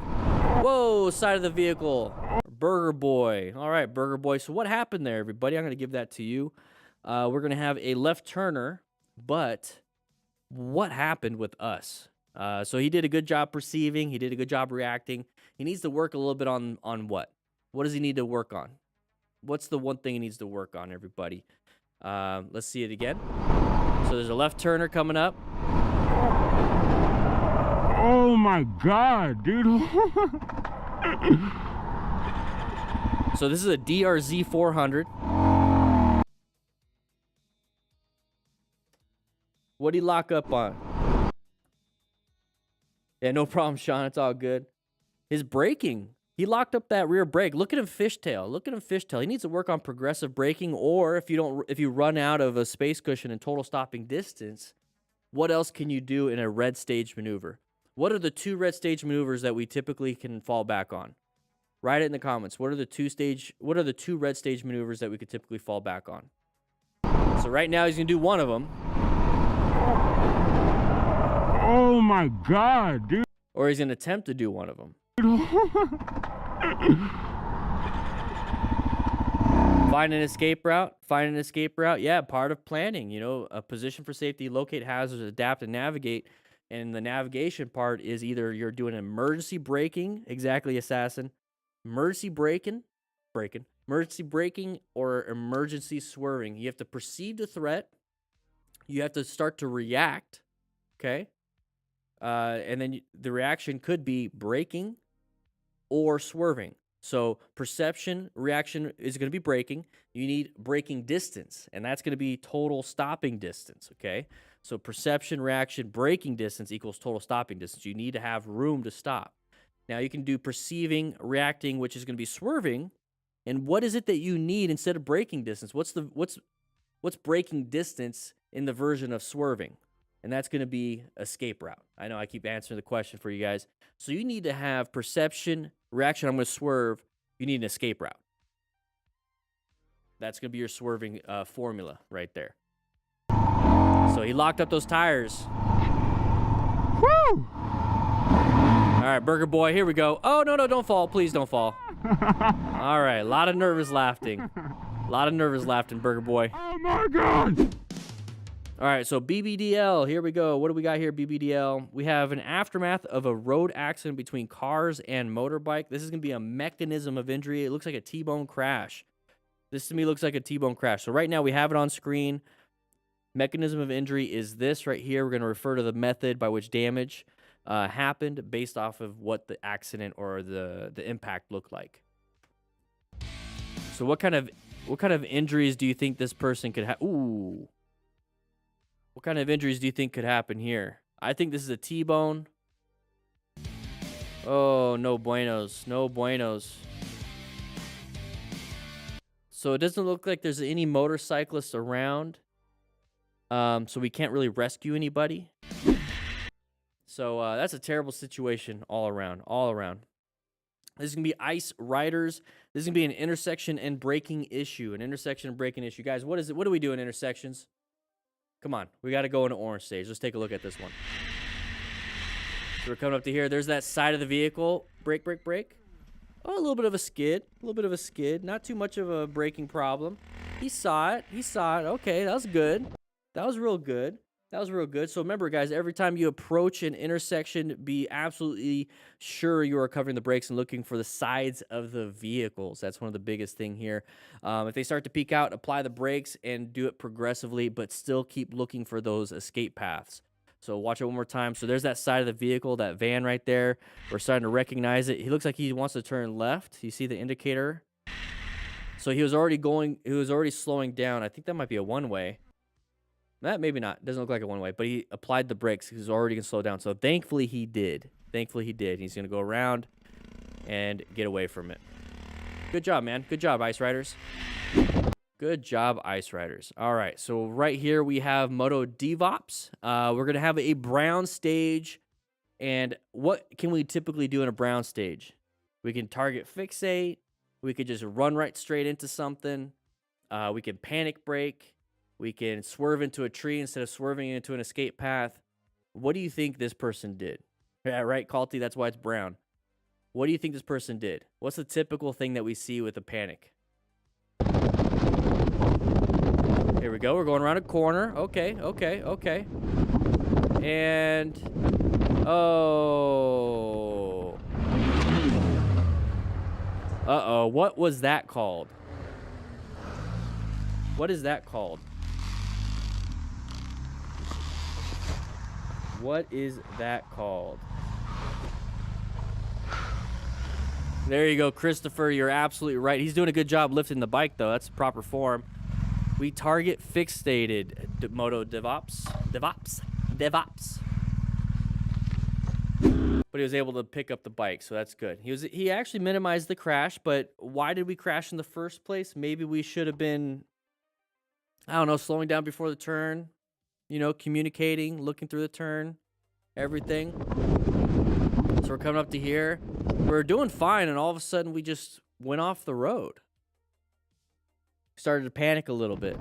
Whoa, side of the vehicle. Burger Boy. All right, Burger Boy. So what happened there, everybody? I'm going to give that to you. We're going to have a left turner, but what happened with us? So he did a good job perceiving. He did a good job reacting. He needs to work a little bit on what? What does he need to work on? What's the one thing he needs to work on, everybody? Let's see it again. So there's a left turner coming up. Oh my God, dude. So this is a DRZ 400. What'd he lock up on? Yeah, no problem, Sean. It's all good. His braking. He locked up that rear brake. Look at him fishtail. Look at him fishtail. He needs to work on progressive braking, or if you run out of a space cushion and total stopping distance, what else can you do in a red stage maneuver? What are the 2 red stage maneuvers that we typically can fall back on? Write it in the comments. What are the 2 red stage maneuvers that we could typically fall back on? So right now he's gonna do one of them. Oh my God, dude. Or he's gonna attempt to do one of them. Find an escape route. Find an escape route. Yeah, part of planning. You know, a position for safety, locate hazards, adapt, and navigate. And the navigation part is either you're doing emergency braking, exactly, assassin, emergency braking, or emergency swerving. You have to perceive the threat. You have to start to react. Okay. And then the reaction could be braking or swerving. So perception, reaction is going to be braking. You need braking distance, and that's going to be total stopping distance, okay? So perception, reaction, braking distance equals total stopping distance. You need to have room to stop. Now you can do perceiving, reacting, which is going to be swerving. And what is it that you need instead of braking distance? What's braking distance in the version of swerving? And that's going to be escape route. I know I keep answering the question for you guys. So you need to have perception, reaction, I'm going to swerve. You need an escape route. That's going to be your swerving formula right there. So he locked up those tires. Woo! All right, Burger Boy, here we go. Oh, no, don't fall. Please don't fall. All right, a lot of nervous laughing. A lot of nervous laughing, Burger Boy. Oh my God! All right, so BBDL, here we go. What do we got here, BBDL? We have an aftermath of a road accident between cars and motorbike. This is going to be a mechanism of injury. It looks like a T-bone crash. This to me looks like a T-bone crash. So right now we have it on screen. Mechanism of injury is this right here. We're going to refer to the method by which damage happened based off of what the accident or the impact looked like. So what kind of injuries do you think this person could have? Ooh. What kind of injuries do you think could happen here? I think this is a T-bone. Oh, no buenos. No buenos. So it doesn't look like there's any motorcyclists around. So we can't really rescue anybody. So that's a terrible situation all around. All around. This is going to be ice riders. This is going to be an intersection and braking issue. An intersection and braking issue. Guys, what is it? What do we do in intersections? Come on, we got to go into orange stage. Let's take a look at this one. So we're coming up to here. There's that side of the vehicle. Brake, brake, brake. Oh, a little bit of a skid. A little bit of a skid. Not too much of a braking problem. He saw it. He saw it. Okay, that was good. That was real good. That was real good. So remember, guys, every time you approach an intersection, be absolutely sure you are covering the brakes and looking for the sides of the vehicles. That's one of the biggest thing here. If they start to peek out, apply the brakes and do it progressively, but still keep looking for those escape paths. So watch it one more time. So there's that side of the vehicle, that van right there. We're starting to recognize it. He looks like he wants to turn left. You see the indicator? So he was already slowing down. I think that might be a one-way. That maybe not. Doesn't look like a one-way, but he applied the brakes. He was already going to slow down. So thankfully he did. Thankfully he did. He's going to go around and get away from it. Good job, man. Good job, Ice Riders. Good job, Ice Riders. All right, so right here we have Moto DevOps. We're going to have a brown stage. And what can we typically do in a brown stage? We can target fixate. We could just run right straight into something. We can panic brake. We can swerve into a tree instead of swerving into an escape path. What do you think this person did? Yeah, right, Calty, that's why it's brown. What do you think this person did? What's the typical thing that we see with a panic? Here we go. We're going around a corner. Okay, okay, okay. And... oh... uh-oh. What was that called? What is that called? What is that called? There you go, Christopher. You're absolutely right. He's doing a good job lifting the bike, though. That's proper form. We target fixated moto DevOps. But he was able to pick up the bike, so that's good. He actually minimized the crash, but why did we crash in the first place? Maybe we should have been, I don't know, slowing down before the turn, you know, communicating, looking through the turn, everything. So we're coming up to here. We're doing fine, and all of a sudden we just went off the road. Started to panic a little bit.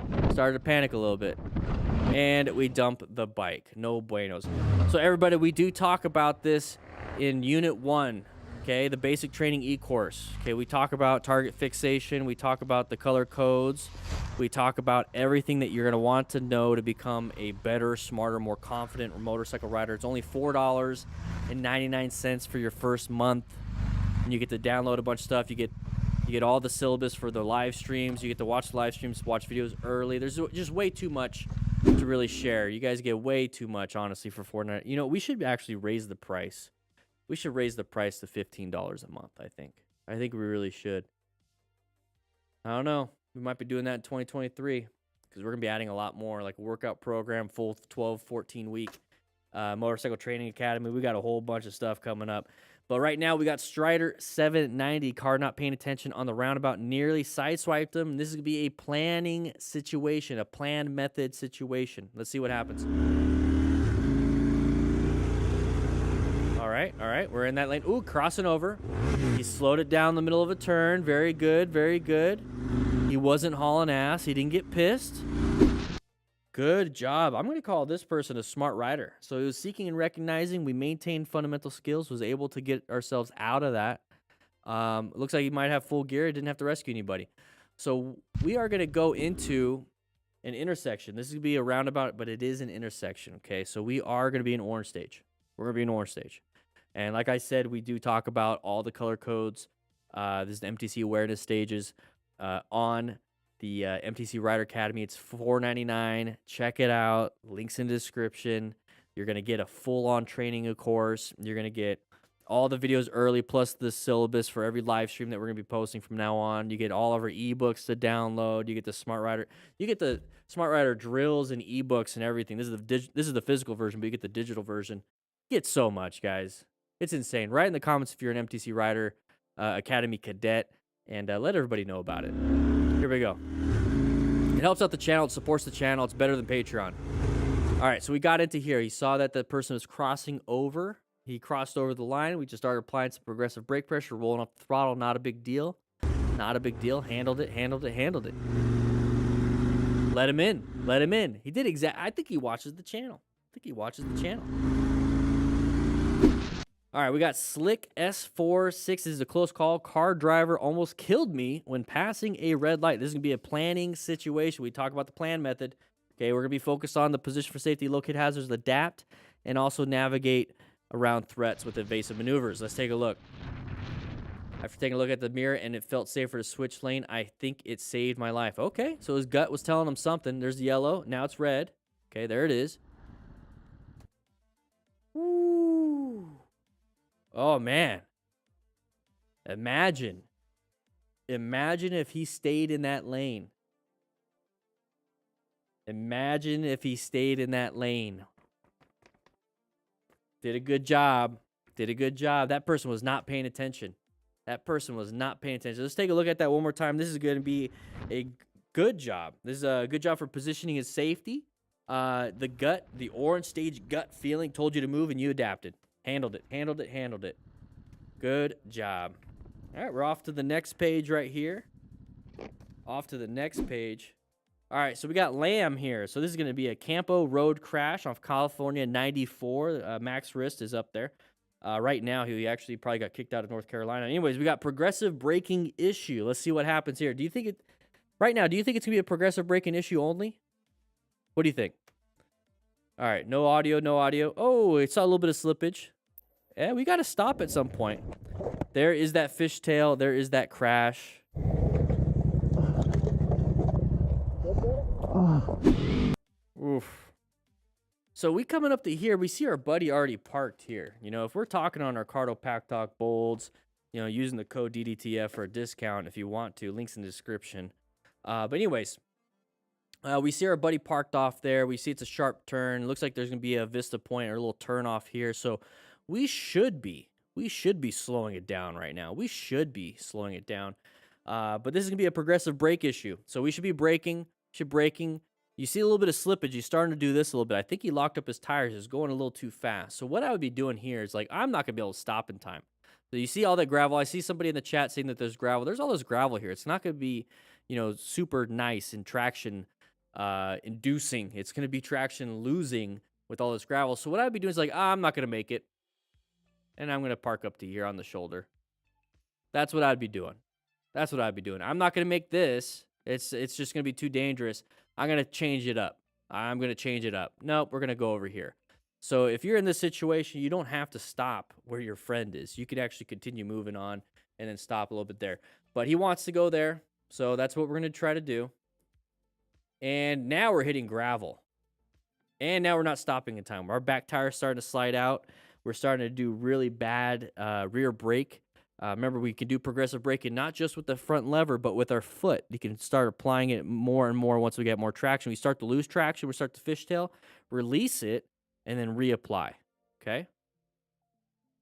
And we dump the bike. No buenos. So everybody, we do talk about this in Unit 1, okay? The basic training e-course. Okay, we talk about target fixation. We talk about the color codes. We talk about everything that you're going to want to know to become a better, smarter, more confident motorcycle rider. It's only $4.99 for your first month. And you get to download a bunch of stuff. You get all the syllabus for the live streams. You get to watch the live streams, watch videos early. There's just way too much to really share. You guys get way too much, honestly, for $4.99. You know, we should actually raise the price. We should raise the price to $15 a month, I think. I think we really should. I don't know. We might be doing that in 2023 because we're going to be adding a lot more, like a workout program, full 12, 14-week motorcycle training academy. We got a whole bunch of stuff coming up. But right now, we got Strider 790, car not paying attention on the roundabout, nearly sideswiped him. This is going to be a planning situation, a planned method situation. Let's see what happens. All right, we're in that lane. Ooh, crossing over. He slowed it down in the middle of a turn. Very good, very good. He wasn't hauling ass. He didn't get pissed. Good job. I'm going to call this person a smart rider. So he was seeking and recognizing. We maintained fundamental skills, was able to get ourselves out of that. Looks like he might have full gear. Didn't have to rescue anybody. So we are going to go into an intersection. This is going to be a roundabout, but it is an intersection, okay? So we are going to be in orange stage. We're going to be in orange stage. And like I said, we do talk about all the color codes. This is the MTC awareness stages on the MTC Rider Academy. It's $4.99. Check it out. Links in the description. You're going to get a full-on training course. You're going to get all the videos early, plus the syllabus for every live stream that we're going to be posting from now on. You get all of our ebooks to download. You get the Smart Rider. You get the Smart Rider drills and ebooks and everything. This is the physical version, but you get the digital version. You get so much, guys. It's insane. Write in the comments if you're an MTC Rider Academy cadet, and let everybody know about it. Here we go. It helps out the channel. It supports the channel. It's better than Patreon. All right, so we got into here. He saw that the person was crossing over. He crossed over the line. We just started applying some progressive brake pressure, rolling up the throttle. Not a big deal. Not a big deal. Handled it. Let him in. He did I think he watches the channel. All right, we got Slick S46. This is a close call. Car driver almost killed me when passing a red light. This is going to be a planning situation. We talk about the plan method. Okay, we're going to be focused on the position for safety, locate hazards, adapt, and also navigate around threats with evasive maneuvers. Let's take a look. After taking a look at the mirror and it felt safer to switch lane, I think it saved my life. Okay, so his gut was telling him something. There's the yellow. Now it's red. Okay, there it is. Woo. Oh, man. Imagine if he stayed in that lane. Did a good job. That person was not paying attention. Let's take a look at that one more time. This is going to be a good job. This is a good job for positioning his safety. The orange stage gut feeling told you to move and you adapted. Handled it. Good job. All right, we're off to the next page right here. All right, so we got Lamb here. So this is going to be a Campo road crash off California 94. Max Wrist is up there. Right now, he actually probably got kicked out of North Carolina. Anyways, we got progressive braking issue. Let's see what happens here. Do you think right now, do you think it's going to be a progressive braking issue only? What do you think? All right, no audio, no audio. Oh, it saw a little bit of slippage. Yeah, we got to stop at some point. There is that fishtail. There is that crash. Oof. So we coming up to here, we see our buddy already parked here. You know, if we're talking on our Cardo Pack Talk Bolds, you know, using the code DDTF for a discount if you want to, links in the description. But anyways, we see our buddy parked off there. We see it's a sharp turn. Looks like there's going to be a Vista Point or a little turn off here. So we should be slowing it down right now. We should be slowing it down. But this is going to be a progressive brake issue. So we should be braking. You see a little bit of slippage. He's starting to do this a little bit. I think he locked up his tires. He's going a little too fast. So what I would be doing here is like, I'm not going to be able to stop in time. So you see all that gravel. I see somebody in the chat saying that there's gravel. There's all this gravel here. It's not going to be, you know, super nice and traction inducing. It's going to be traction losing with all this gravel. So what I'd be doing is like, I'm not going to make it. And I'm going to park up to here on the shoulder. That's what I'd be doing. I'm not going to make this. It's just going to be too dangerous. I'm going to change it up. Nope, we're going to go over here. So if you're in this situation, you don't have to stop where your friend is. You could actually continue moving on and then stop a little bit there. But he wants to go there, so that's what we're going to try to do. And now we're hitting gravel. And now we're not stopping in time. Our back tire's starting to slide out. We're starting to do really bad rear brake. Remember, we can do progressive braking not just with the front lever, but with our foot. You can start applying it more and more once we get more traction. We start to lose traction. We start to fishtail, release it, and then reapply. Okay?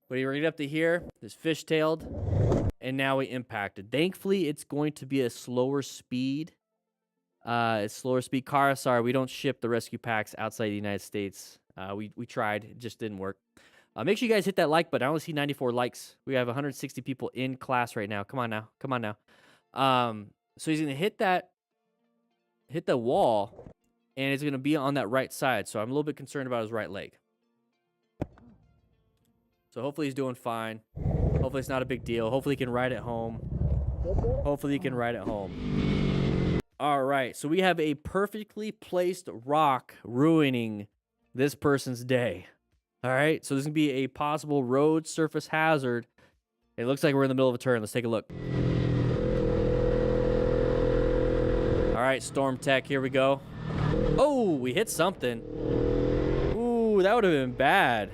But we're getting up to here. This fishtailed, and now we impacted. Thankfully, it's going to be a slower speed. Kaos, sorry, we don't ship the rescue packs outside the United States. We tried. It just didn't work. Make sure you guys hit that like button. I only see 94 likes. We have 160 people in class right now. Come on now. So he's gonna hit the wall, and it's gonna be on that right side. So I'm a little bit concerned about his right leg. So hopefully he's doing fine. Hopefully it's not a big deal. Hopefully he can ride it home. All right. So we have a perfectly placed rock ruining this person's day. All right, so this is going to be a possible road surface hazard. It looks like we're in the middle of a turn. Let's take a look. All right, Storm Tech, here we go. Oh, we hit something. Ooh, that would have been bad.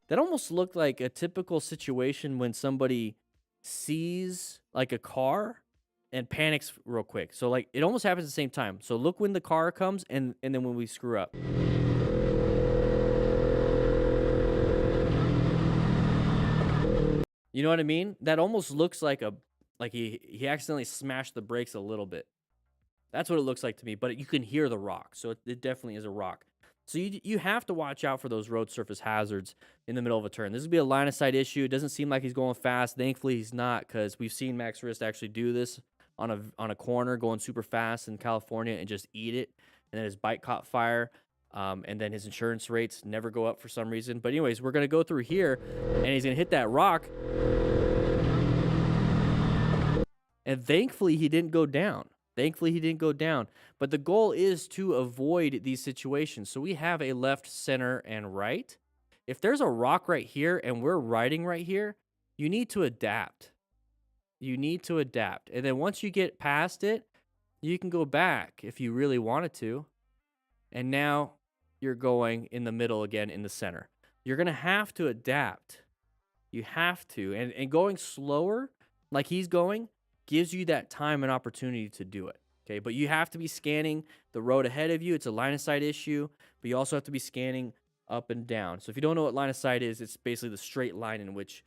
That almost looked like a typical situation when somebody sees like a car and panics real quick. So like it almost happens at the same time. So look when the car comes and then when we screw up. You know what I mean? That almost looks like he accidentally smashed the brakes a little bit. That's what it looks like to me, but you can hear the rock. So it definitely is a rock. So you have to watch out for those road surface hazards in the middle of a turn. This would be a line of sight issue. It doesn't seem like he's going fast. Thankfully, he's not, because we've seen Max Wrist actually do this on a corner going super fast in California and just eat it. And then his bike caught fire. And then his insurance rates never go up for some reason. But anyways, we're going to go through here, and he's going to hit that rock. And thankfully, he didn't go down. But the goal is to avoid these situations. So we have a left, center, and right. If there's a rock right here and we're riding right here, you need to adapt. And then once you get past it, you can go back if you really wanted to. And now you're going in the middle again in the center. You're going to have to adapt. You have to. And going slower like he's going gives you that time and opportunity to do it. Okay, but you have to be scanning the road ahead of you. It's a line of sight issue, but you also have to be scanning up and down. So if you don't know what line of sight is, it's basically the straight line in which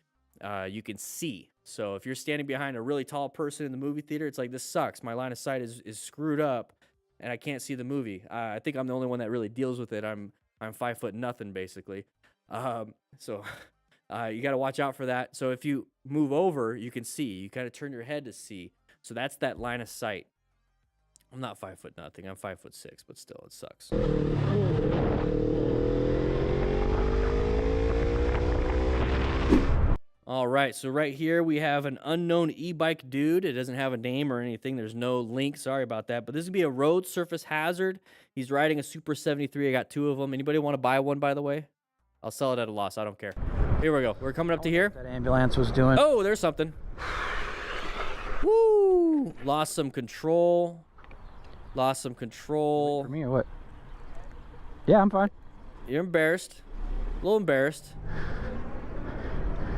you can see. So if you're standing behind a really tall person in the movie theater, it's like, this sucks. My line of sight is screwed up, and I can't see the movie. I think I'm the only one that really deals with it. I'm 5 foot nothing, basically. So you got to watch out for that. So if you move over, you can see. You kind of turn your head to see. So that's that line of sight. I'm not 5 foot nothing. I'm 5'6", but still, it sucks. All right, so right here we have an unknown e-bike dude. It doesn't have a name or anything. There's no link. Sorry about that. But this would be a road surface hazard. He's riding a Super 73. I got 2 of them. Anybody want to buy one, by the way? I'll sell it at a loss. I don't care. Here we go. We're coming up to here. That ambulance was doing. Oh, there's something. Woo! Lost some control. Lost some control. For me or what? Yeah, I'm fine. You're embarrassed. A little embarrassed.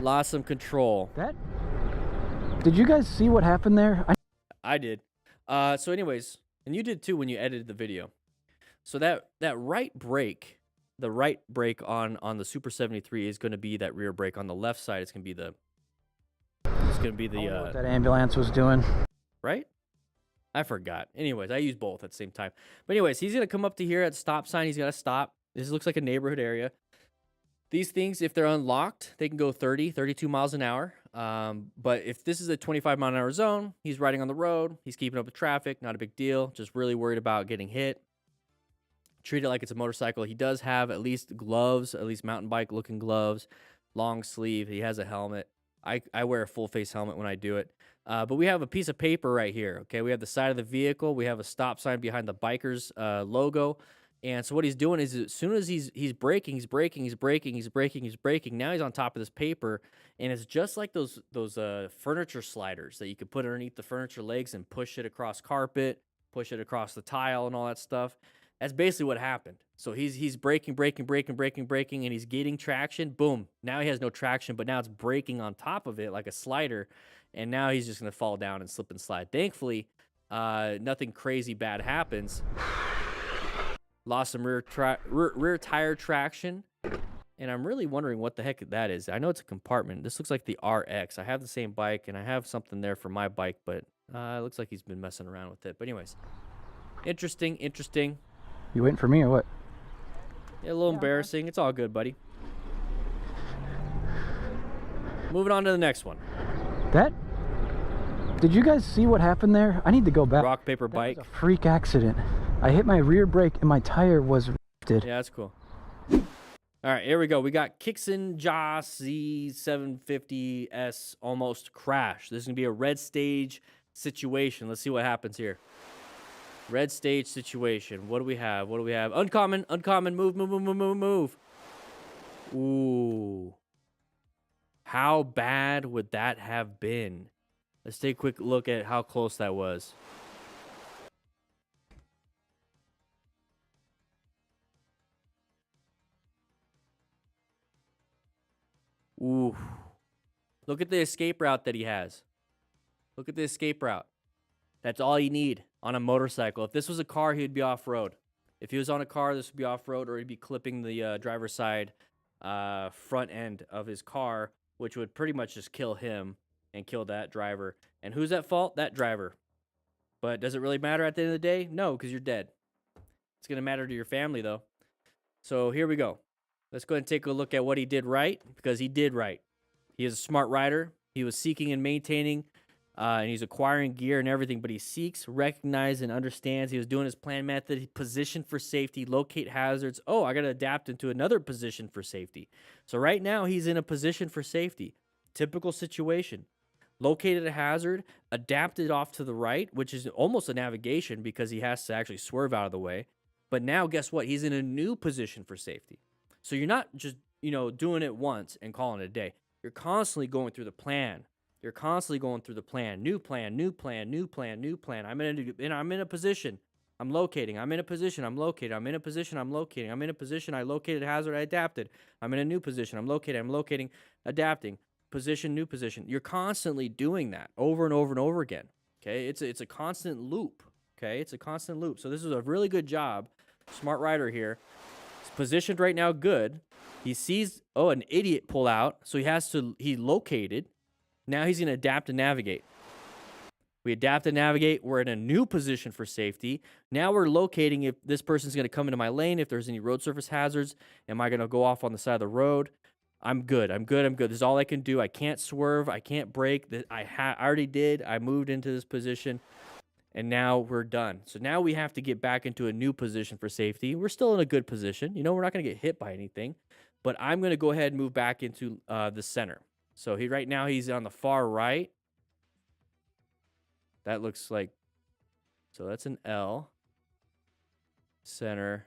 Lost some control. That? Did you guys see what happened there? I did. So anyways, and you did too when you edited the video. So that right brake, the right brake on the Super 73 is going to be that rear brake. On the left side, it's going to be the what that ambulance was doing. Right? I forgot. Anyways, I use both at the same time. But anyways, he's going to come up to here at the stop sign. He's got to stop. This looks like a neighborhood area. These things, if they're unlocked, they can go 30, 32 miles an hour. But if this is a 25-mile-an-hour zone, he's riding on the road. He's keeping up with traffic. Not a big deal. Just really worried about getting hit. Treat it like it's a motorcycle. He does have at least gloves, at least mountain bike-looking gloves, long sleeve. He has a helmet. I wear a full-face helmet when I do it. But we have a piece of paper right here, okay? We have the side of the vehicle. We have a stop sign behind the Bikerz logo. And so what he's doing is as soon as he's braking, he's braking. Now he's on top of this paper, and it's just like those furniture sliders that you could put underneath the furniture legs and push it across carpet, push it across the tile and all that stuff. That's basically what happened. So he's braking, and he's getting traction. Boom. Now he has no traction, but now it's braking on top of it like a slider, and now he's just going to fall down and slip and slide. Thankfully, nothing crazy bad happens. Lost some rear tire traction, and I'm really wondering what the heck that is. I know it's a compartment. This looks like the RX. I have the same bike, and I have something there for my bike, but it looks like he's been messing around with it. But anyways, interesting. You waiting for me or what? Yeah, a little embarrassing. It's all good, buddy. Moving on to the next one. That? Did you guys see what happened there? I need to go back. Rock, paper, bike. That was a freak accident. I hit my rear brake and my tire was rusted. Yeah, that's cool. All right, here we go. We got Kixon Joss Z750S almost crashed. This is going to be a red stage situation. Let's see what happens here. Red stage situation. What do we have? Uncommon. Move. Ooh. How bad would that have been? Let's take a quick look at how close that was. Ooh. Look at the escape route that he has. Look at the escape route. That's all you need on a motorcycle. If this was a car, he would be off-road. If he was on a car, this would be off-road, or he'd be clipping the driver's side front end of his car, which would pretty much just kill him and kill that driver. And who's at fault? That driver. But does it really matter at the end of the day? No, because you're dead. It's going to matter to your family, though. So here we go. Let's go ahead and take a look at what he did right, because he did right. He is a smart rider. He was seeking and maintaining, and he's acquiring gear and everything, but he seeks, recognizes, and understands. He was doing his plan method. He positioned for safety, locate hazards. Oh, I got to adapt into another position for safety. So right now, he's in a position for safety. Typical situation. Located a hazard, adapted off to the right, which is almost a navigation because he has to actually swerve out of the way. But now, guess what? He's in a new position for safety. So you're not just, doing it once and calling it a day. You're constantly going through the plan. New plan. I'm in a position. I'm locating. I'm in a position. I'm located. I'm in a position. I'm locating. I'm in a position. I located hazard. I adapted. I'm in a new position. I'm located. I'm locating. Adapting. Position. New position. You're constantly doing that over and over and over again. Okay. It's a constant loop. Okay. It's a constant loop. So this is a really good job. Smart rider here. He's positioned right now. Good. He sees, an idiot pull out. So he located. Now he's going to adapt and navigate. We adapt and navigate. We're in a new position for safety. Now we're locating if this person's going to come into my lane, if there's any road surface hazards. Am I going to go off on the side of the road? I'm good. This is all I can do. I can't swerve. I can't brake. I already did. I moved into this position. And now we're done. So now we have to get back into a new position for safety. We're still in a good position. You know, we're not going to get hit by anything. But I'm going to go ahead and move back into the center. So right now he's on the far right. That looks like, so that's an L. Center.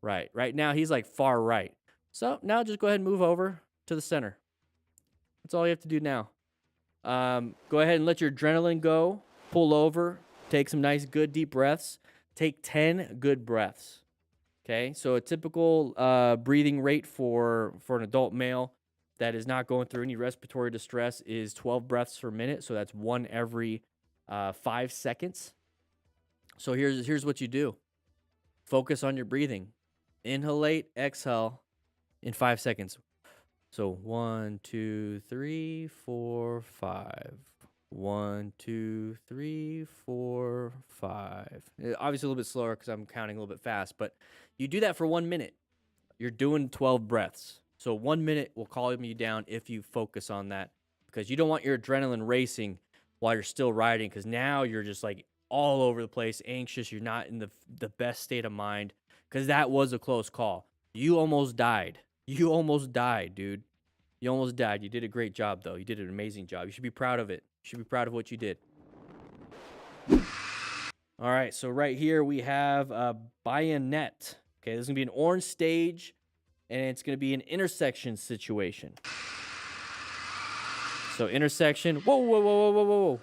Right. Right now he's like far right. So now just go ahead and move over to the center. That's all you have to do now. Go ahead and let your adrenaline go. Pull over. Take some nice, good, deep breaths. Take 10 good breaths. Okay? So a typical breathing rate for an adult male that is not going through any respiratory distress is 12 breaths per minute. So that's 1 every 5 seconds. So here's what you do. Focus on your breathing. Inhalate, exhale in 5 seconds. So 1, 2, 3, 4, 5. 1, 2, 3, 4, 5. Obviously a little bit slower because I'm counting a little bit fast, but you do that for 1 minute. You're doing 12 breaths. So 1 minute will calm you down if you focus on that, because you don't want your adrenaline racing while you're still riding, because now you're just like all over the place, anxious. You're not in the best state of mind, because that was a close call. You almost died. You almost died, dude. You almost died. You did a great job, though. You did an amazing job. You should be proud of it. You should be proud of what you did. All right, so right here we have a bayonet. Okay, this is going to be an orange stage, and it's going to be an intersection situation. So intersection. Whoa, whoa, whoa, whoa, whoa, whoa.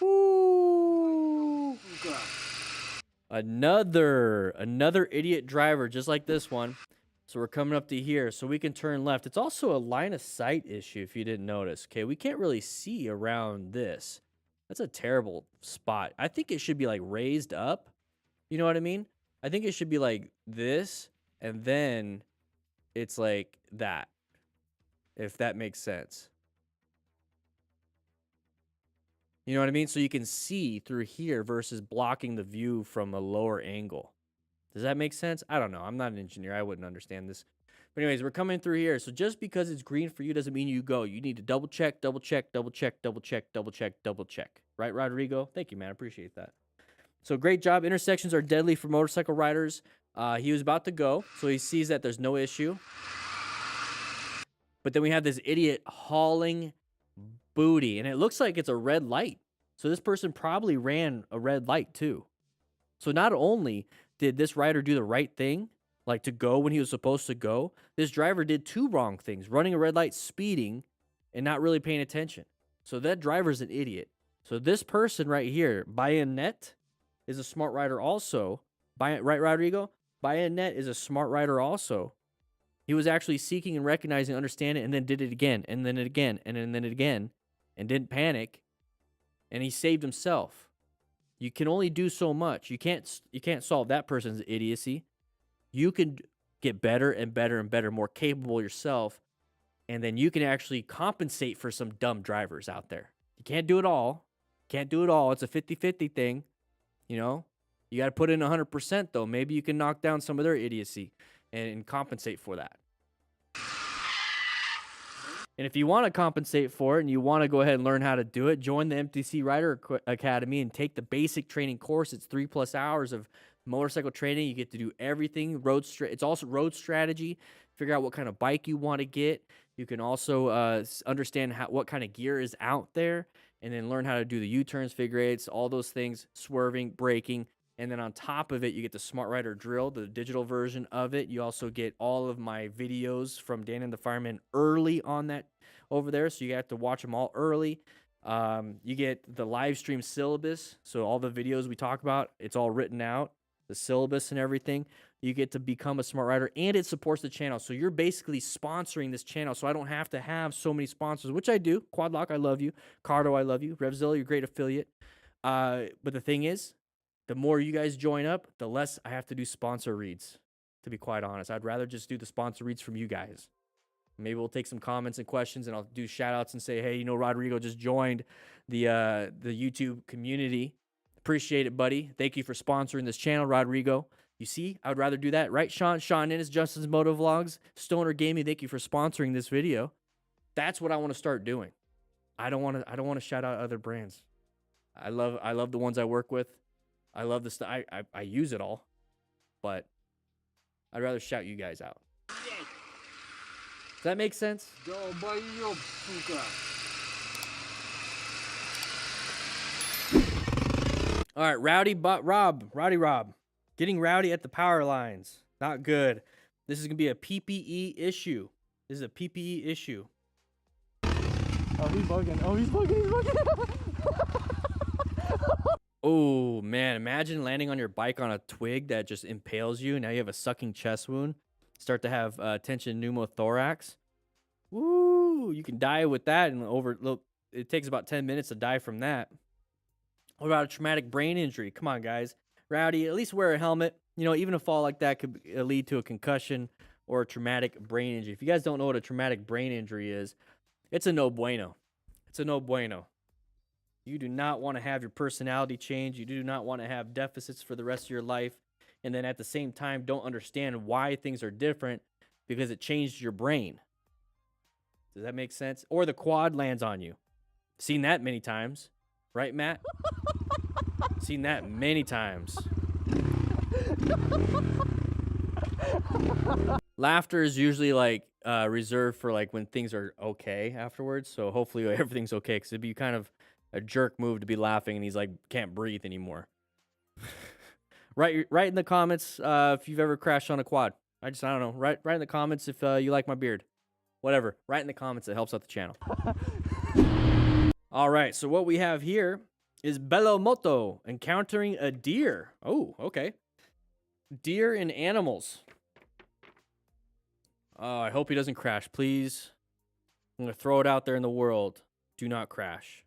Woo. Another idiot driver just like this one. So we're coming up to here so we can turn left. It's also a line of sight issue if you didn't notice. Okay, we can't really see around this. That's a terrible spot. I think it should be like raised up. You know what I mean? I think it should be like this, and then it's like that, if that makes sense. You know what I mean? So you can see through here versus blocking the view from a lower angle. Does that make sense? I don't know. I'm not an engineer. I wouldn't understand this. But anyways, we're coming through here. So just because it's green for you doesn't mean you go. You need to double check, double check, double check, double check, double check, double check. Right, Rodrigo? Thank you, man. I appreciate that. So great job. Intersections are deadly for motorcycle riders. He was about to go, so he sees that there's no issue. But then we have this idiot hauling booty, and it looks like it's a red light. So this person probably ran a red light too. So not only did this rider do the right thing, like to go when he was supposed to go, this driver did 2 wrong things: running a red light, speeding, and not really paying attention. So that driver's an idiot. So this person right here, bayonet, is a smart rider also. Right, Rodrigo? Bayonet is a smart rider also. He was actually seeking and recognizing, understanding, and then did it again, and then it again, and then it again, and didn't panic, and he saved himself. You can only do so much. You can't solve that person's idiocy. You can get better and better and better, more capable yourself, and then you can actually compensate for some dumb drivers out there. You can't do it all. Can't do it all. It's a 50-50 thing. You know, you got to put in 100% though. Maybe you can knock down some of their idiocy and compensate for that. And if you want to compensate for it and you want to go ahead and learn how to do it, join the Mtc Rider Academy and take the basic training course. It's 3+ hours of motorcycle training. You get to do everything. It's also road strategy. Figure out what kind of bike you want to get. You can also understand what kind of gear is out there, and then learn how to do the U-turns, figure eights, all those things, swerving, braking. And then on top of it, you get the Smart Rider drill, the digital version of it. You also get all of my videos from Dan and the Fireman early on that over there, so you have to watch them all early. You get the live stream syllabus, so all the videos we talk about, it's all written out, the syllabus and everything. You get to become a smart rider, and it supports the channel. So you're basically sponsoring this channel, so I don't have to have so many sponsors, which I do. Quadlock, I love you. Cardo, I love you. Revzilla, you're a great affiliate. But the thing is, the more you guys join up, the less I have to do sponsor reads, to be quite honest. I'd rather just do the sponsor reads from you guys. Maybe we'll take some comments and questions, and I'll do shout-outs and say, hey, you know, Rodrigo just joined the YouTube community. Appreciate it, buddy. Thank you for sponsoring this channel, Rodrigo. You see, I would rather do that, right, Sean? Sean Innes, Justin's Moto Vlogs, Stoner Gaming, thank you for sponsoring this video. That's what I want to start doing. I don't want to shout out other brands. I love the ones I work with. I love the stuff. I use it all, but I'd rather shout you guys out. Does that make sense? All right, Rowdy Rob, getting rowdy at the power lines. Not good. This is gonna be a PPE issue. This is a PPE issue. Oh, he's bugging. Oh, he's bugging. He's bugging. Oh man, imagine landing on your bike on a twig that just impales you. Now you have a sucking chest wound. Start to have tension pneumothorax. Woo! You can die with that, and it takes about 10 minutes to die from that. What about a traumatic brain injury? Come on, guys. Rowdy, at least wear a helmet. You know, even a fall like that could lead to a concussion or a traumatic brain injury. If you guys don't know what a traumatic brain injury is, it's a no bueno. It's a no bueno. You do not want to have your personality change. You do not want to have deficits for the rest of your life. And then at the same time, don't understand why things are different because it changed your brain. Does that make sense? Or the quad lands on you. Seen that many times. Right, Matt? Seen that many times. Laughter is usually like reserved for like when things are okay afterwards. So hopefully everything's okay, because it'd be kind of a jerk move to be laughing and he's like can't breathe anymore. Write in the comments if you've ever crashed on a quad. I don't know. Write in the comments if you like my beard. Whatever. Write in the comments. It helps out the channel. All right. So what we have here is Bello Moto encountering a deer. Oh, okay. Deer and animals. Oh, I hope he doesn't crash, please. I'm going to throw it out there in the world. Do not crash.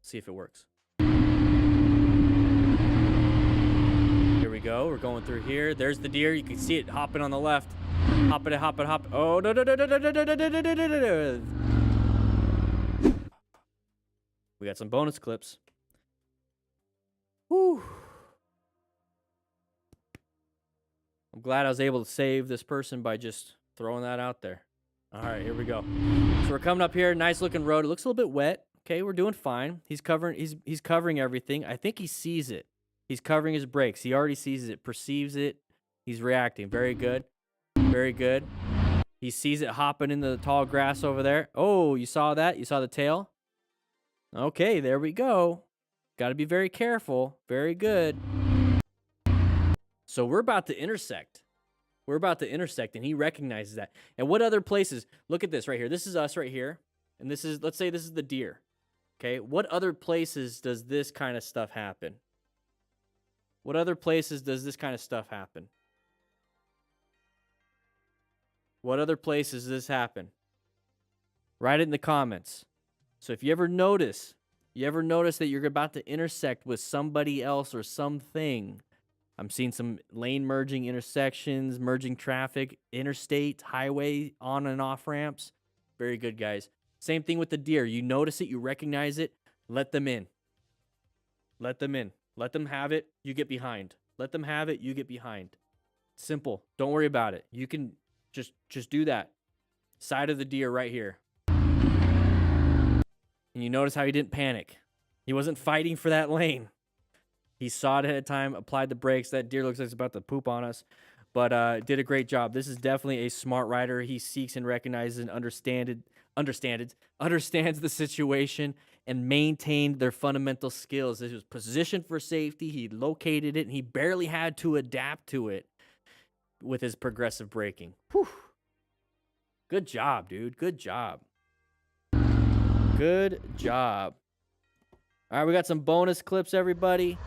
See if it works. Here we go. We're going through here. There's the deer. You can see it hopping on the left. Hopping. Oh, no. We got some bonus clips. Whew. I'm glad I was able to save this person by just throwing that out there. All right, here we go. So we're coming up here. Nice looking road. It looks a little bit wet. Okay, we're doing fine. He's covering everything. I think he sees it. He's covering his brakes. He already sees it, perceives it. He's reacting. Very good. Very good. He sees it hopping in the tall grass over there. Oh, you saw that? You saw the tail? Okay, there we go. Got to be very careful. Very good. So we're about to intersect. We're about to intersect, and he recognizes that. And what other places? Look at this right here. This is us right here. And this is, let's say this is the deer. Okay, what other places does this kind of stuff happen? What other places does this kind of stuff happen? What other places does this happen? Write it in the comments. So if you ever notice that you're about to intersect with somebody else or something, I'm seeing some lane merging intersections, merging traffic, interstate, highway, on and off ramps. Very good, guys. Same thing with the deer. You notice it, you recognize it, let them in. Let them in. Let them have it, you get behind. Let them have it, you get behind. Simple. Don't worry about it. You can just do that. Side of the deer right here. And you notice how he didn't panic. He wasn't fighting for that lane. He saw it ahead of time, applied the brakes. That deer looks like it's about to poop on us, but did a great job. This is definitely a smart rider. He seeks and recognizes and understands the situation and maintained their fundamental skills. This was positioned for safety. He located it, and he barely had to adapt to it with his progressive braking. Whew. Good job, dude. Good job. Good job. All right, we got some bonus clips, everybody.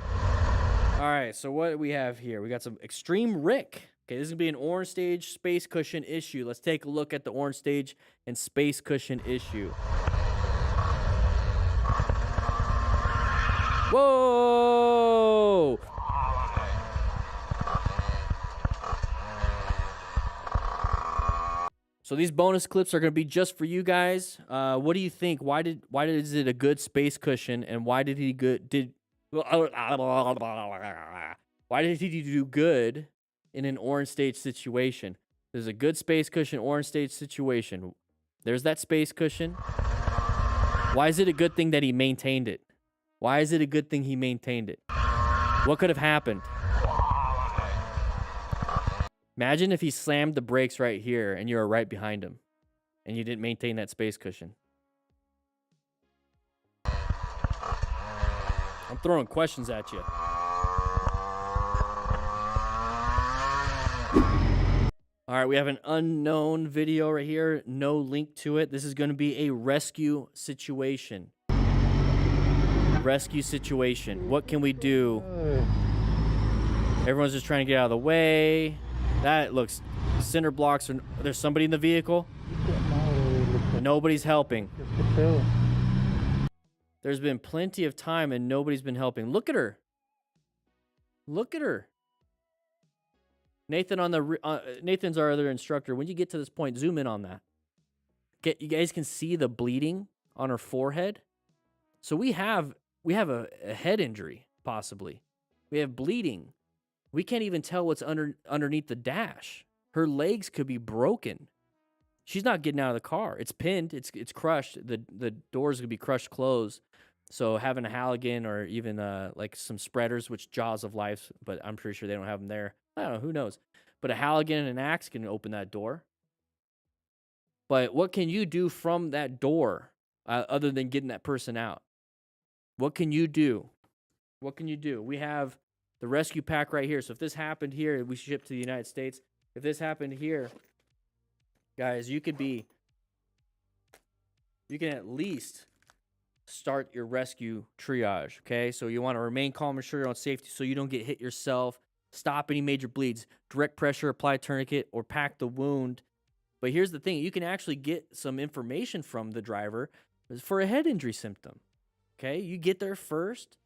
All right, so what do we have here? We got some Extreme Rick. Okay, this is going to be an orange stage space cushion issue. Let's take a look at the orange stage and space cushion issue. Whoa! So these bonus clips are going to be just for you guys. What do you think? Why is it a good space cushion, and why did he do good in an orange stage situation? There's a good space cushion, orange stage situation. There's that space cushion. Why is it a good thing that he maintained it? Why is it a good thing he maintained it? What could have happened? Imagine if he slammed the brakes right here and you were right behind him and you didn't maintain that space cushion. I'm throwing questions at you. All right, we have an unknown video right here. No link to it. This is going to be a rescue situation. Rescue situation. What can we do? Everyone's just trying to get out of the way. That looks... Cinder blocks. There's somebody in the vehicle. Nobody's helping. There's been plenty of time and nobody's been helping. Look at her. Look at her. Nathan Nathan's our other instructor. When you get to this point, zoom in on that. You guys can see the bleeding on her forehead. So we have a head injury, possibly. We have bleeding. We can't even tell what's underneath the dash. Her legs could be broken. She's not getting out of the car. It's pinned. It's crushed. The doors could be crushed closed. So having a Halligan or even like some spreaders, which Jaws of Life, but I'm pretty sure they don't have them there. I don't know. Who knows? But a Halligan and an axe can open that door. But what can you do from that door other than getting that person out? What can you do? What can you do? We have the rescue pack right here. So if this happened here, we ship to the United States. If this happened here, guys, you can at least start your rescue triage, okay? So you want to remain calm, ensure your own safety so you don't get hit yourself, stop any major bleeds, direct pressure, apply tourniquet, or pack the wound. But here's the thing. You can actually get some information from the driver for a head injury symptom, okay? You get there first.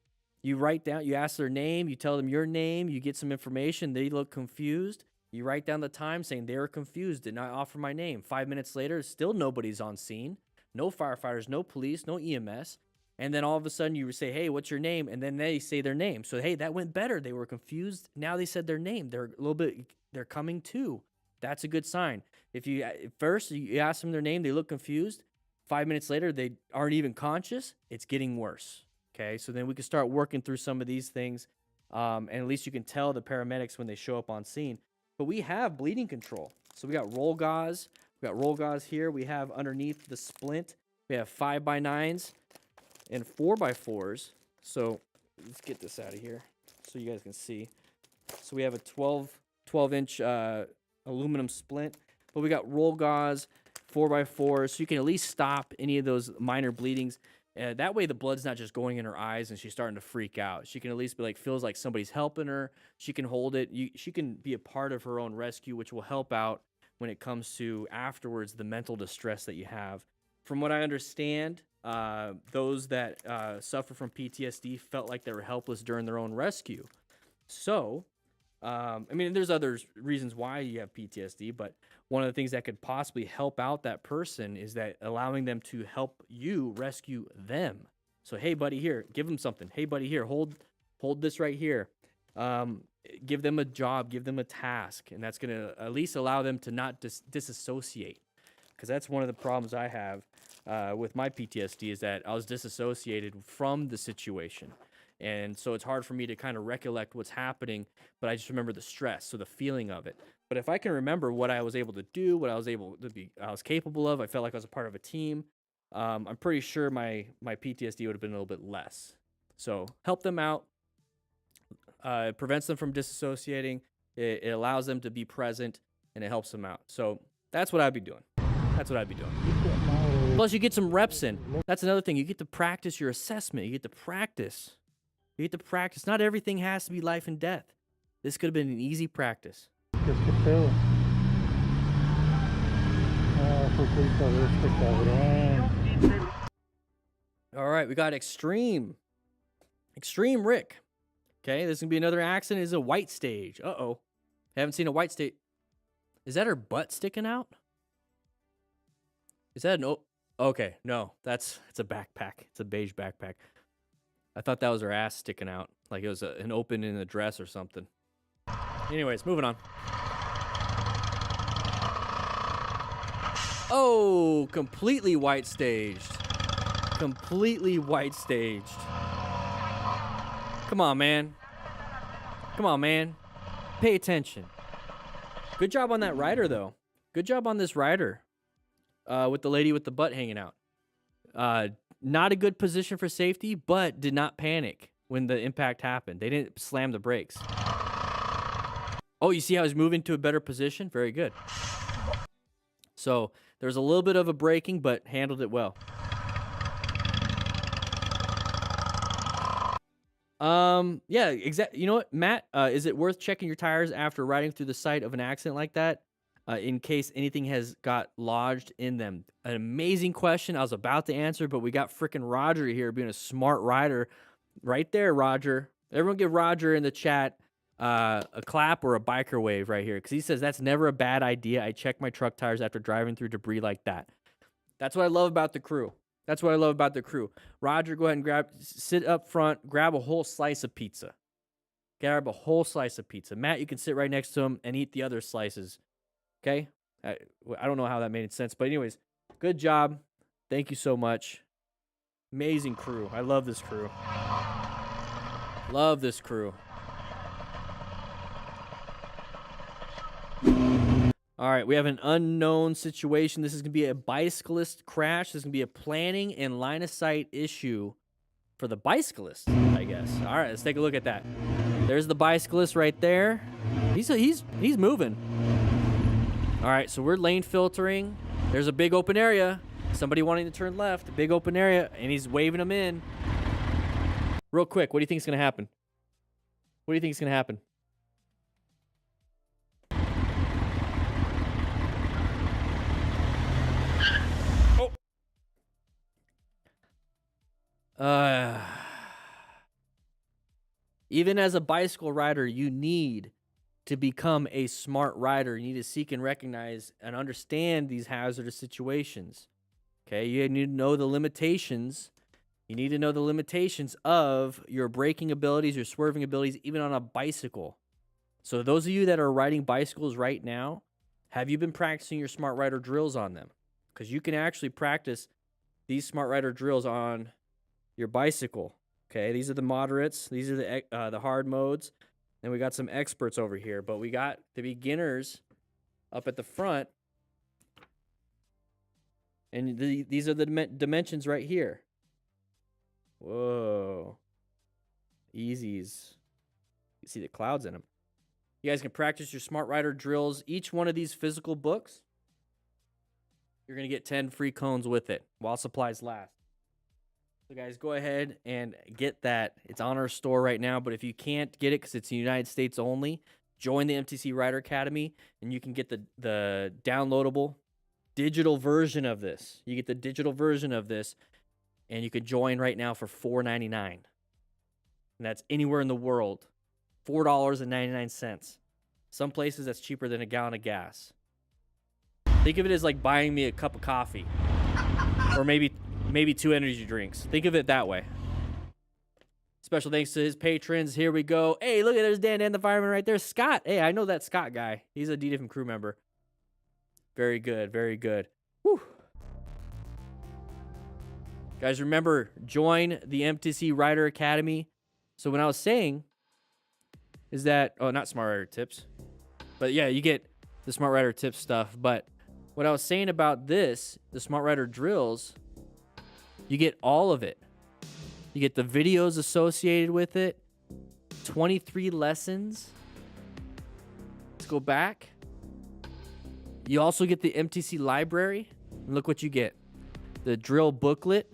You write down, you ask their name, you tell them your name, you get some information. They look confused. You write down the time saying they were confused, did not offer my name. 5 minutes later, still nobody's on scene. No firefighters, no police, no EMS. And then all of a sudden you say, hey, what's your name? And then they say their name. So, hey, that went better. They were confused. Now they said their name. They're coming to. That's a good sign. If you first you ask them their name, they look confused. 5 minutes later, they aren't even conscious. It's getting worse. Okay, so then we can start working through some of these things. And at least you can tell the paramedics when they show up on scene. But we have bleeding control. So we got roll gauze. We got roll gauze here. We have underneath the splint. We have 5x9s and 4x4s. So let's get this out of here so you guys can see. So we have a 12-inch aluminum splint. But we got roll gauze, 4x4s, so you can at least stop any of those minor bleedings. That way the blood's not just going in her eyes and she's starting to freak out. She can at least be like, feels like somebody's helping her. She can hold it. She can be a part of her own rescue, which will help out when it comes to afterwards the mental distress that you have. From what I understand, those that suffer from PTSD felt like they were helpless during their own rescue. So, I mean, there's other reasons why you have PTSD, but one of the things that could possibly help out that person is that allowing them to help you rescue them. So, hey, buddy, here, give them something. Hey, buddy, here, hold this right here. Give them a job, give them a task, and that's going to at least allow them to not disassociate. Because that's one of the problems I have with my PTSD is that I was disassociated from the situation. And so it's hard for me to kind of recollect what's happening, but I just remember the stress, so the feeling of it. But if I can remember what I was able to do, what I was capable of, I felt like I was a part of a team, I'm pretty sure my PTSD would have been a little bit less. So help them out. It prevents them from disassociating. It allows them to be present, and it helps them out. So that's what I'd be doing. That's what I'd be doing. Plus, you get some reps in. That's another thing. You get to practice your assessment. You get to practice. You get to practice. Not everything has to be life and death. This could have been an easy practice. All right, we got Extreme Rick. Okay, this is going to be another accident. This is a white stage. Uh-oh. Haven't seen a white stage. Is that her butt sticking out? Is that an... Okay, no. It's a backpack. It's a beige backpack. I thought that was her ass sticking out. Like it was an open in the dress or something. Anyways, moving on. Oh, completely white staged. Completely white staged. Come on, man. Come on, man. Pay attention. Good job on that rider, though. Good job on this rider with the lady with the butt hanging out. Not a good position for safety, but did not panic when the impact happened. They didn't slam the brakes. Oh, you see how he's moving to a better position? Very good. So there's a little bit of a braking, but handled it well. Yeah, exactly. You know what, Matt? Is it worth checking your tires after riding through the site of an accident like that, in case anything has got lodged in them? An amazing question. I was about to answer, but we got freaking Roger here being a smart rider. Right there, Roger. Everyone give Roger in the chat a clap or a biker wave right here, because he says that's never a bad idea. I check my truck tires after driving through debris like that. That's what I love about the crew. That's what I love about the crew. Roger, go ahead and sit up front, grab a whole slice of pizza. Grab a whole slice of pizza. Matt, you can sit right next to him and eat the other slices. Okay? I don't know how that made sense, but anyways, good job. Thank you so much. Amazing crew. I love this crew. Love this crew. All right, we have an unknown situation. This is going to be a bicyclist crash. This is going to be a planning and line of sight issue for the bicyclist, I guess. All right, let's take a look at that. There's the bicyclist right there. He's moving. All right, so we're lane filtering. There's a big open area. Somebody wanting to turn left, a big open area, and he's waving them in. Real quick, what do you think is going to happen? What do you think is going to happen? Even as a bicycle rider, you need to become a smart rider. You need to seek and recognize and understand these hazardous situations. Okay, you need to know the limitations. You need to know the limitations of your braking abilities, your swerving abilities, even on a bicycle. So those of you that are riding bicycles right now, have you been practicing your smart rider drills on them? Because you can actually practice these smart rider drills on your bicycle. Okay, these are the moderates. These are the hard modes. And we got some experts over here, but we got the beginners up at the front. And these are the dimensions right here. Whoa. Easies. You see the clouds in them. You guys can practice your smart rider drills. Each one of these physical books, you're going to get 10 free cones with it while supplies last. So guys, go ahead and get that. It's on our store right now, but if you can't get it because it's the United States only, join the MTC Rider Academy, and you can get the downloadable digital version of this. You get the digital version of this, and you can join right now for $4.99. And that's anywhere in the world. $4.99. Some places that's cheaper than a gallon of gas. Think of it as like buying me a cup of coffee. Or maybe 2 energy drinks. Think of it that way. Special thanks to his patrons. Here we go. Hey, look at there's the Fireman right there. Scott. Hey, I know that Scott guy. He's a D-Different crew member. Very good. Very good. Whew. Guys, remember, join the MTC Rider Academy. So what I was saying is that, oh, not Smart Rider Tips. But yeah, you get the Smart Rider Tips stuff. But what I was saying about this, the Smart Rider drills, you get all of it. You get the videos associated with it. 23 lessons. Let's go back. You also get the MTC Library. And look what you get. The drill booklet,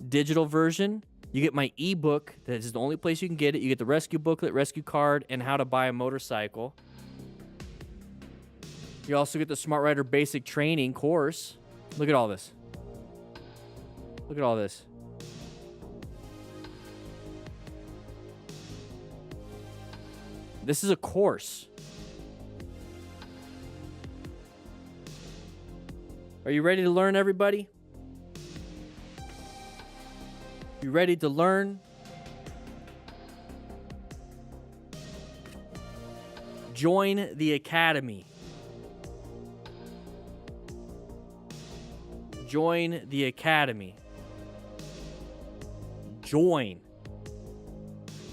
digital version. You get my ebook. That is the only place you can get it. You get the rescue booklet, rescue card, and how to buy a motorcycle. You also get the Smart Rider Basic Training course. Look at all this. Look at all this. This is a course. Are you ready to learn, everybody? You ready to learn? Join the academy. Join the academy. Join.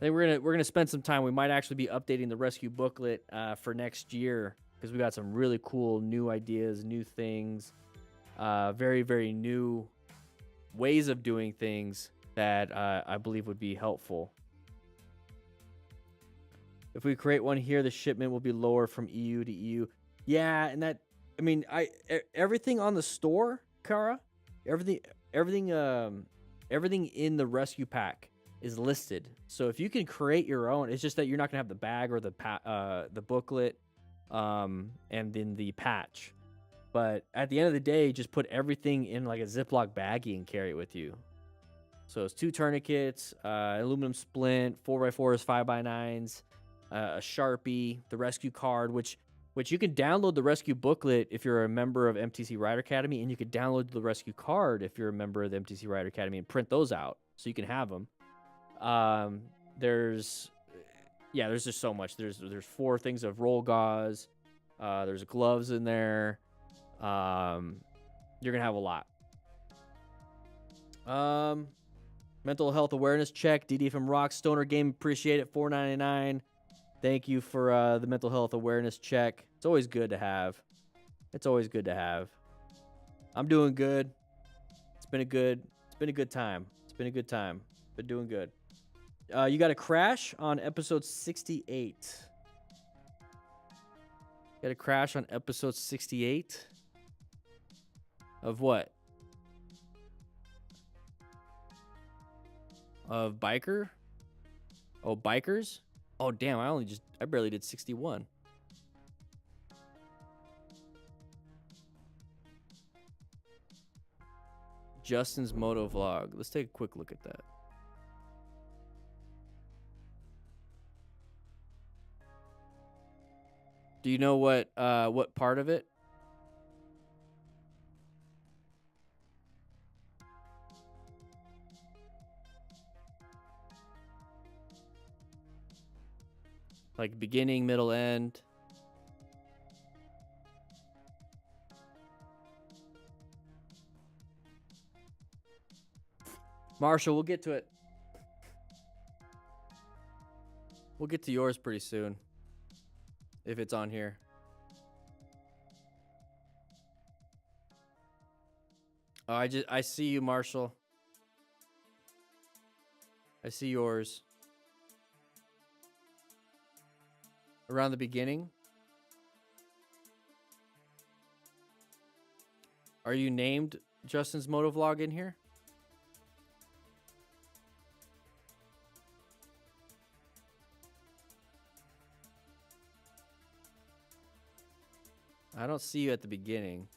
I think we're gonna spend some time. We might actually be updating the rescue booklet for next year because we got some really cool new ideas, new things, very, very new ways of doing things that I believe would be helpful. If we create one here, the shipment will be lower from EU to EU. Yeah, and that, I mean, everything on the store, Kara, everything in the rescue pack is listed. So if you can create your own, it's just that you're not gonna have the bag or the booklet, and then the patch. But at the end of the day, just put everything in like a Ziploc baggie and carry it with you. So it's 2 tourniquets, aluminum splint, 4x4s, 5x9s, a Sharpie, the rescue card, which you can download the rescue booklet if you're a member of MTC Rider Academy, and you can download the rescue card if you're a member of the MTC Rider Academy and print those out so you can have them. There's just so much. There's 4 things of roll gauze. There's gloves in there. You're gonna have a lot. Mental health awareness check. DD from Rock Stoner Game, appreciate it. $4.99. Thank you for the mental health awareness check. It's always good to have. It's always good to have. I'm doing good. It's been a good time. It's been a good time. Been doing good. You got a crash on episode 68. Got a crash on episode 68. Of what? Of Biker? Oh, Bikerz? Oh, damn, I barely did 61. Justin's moto vlog. Let's take a quick look at that. Do you know what part of it? Like beginning, middle, end. Marshall, we'll get to it. We'll get to yours pretty soon. If it's on here. Oh, I see you, Marshall. I see yours. Around the beginning. Are you named Justin's Motovlog in here? I don't see you at the beginning.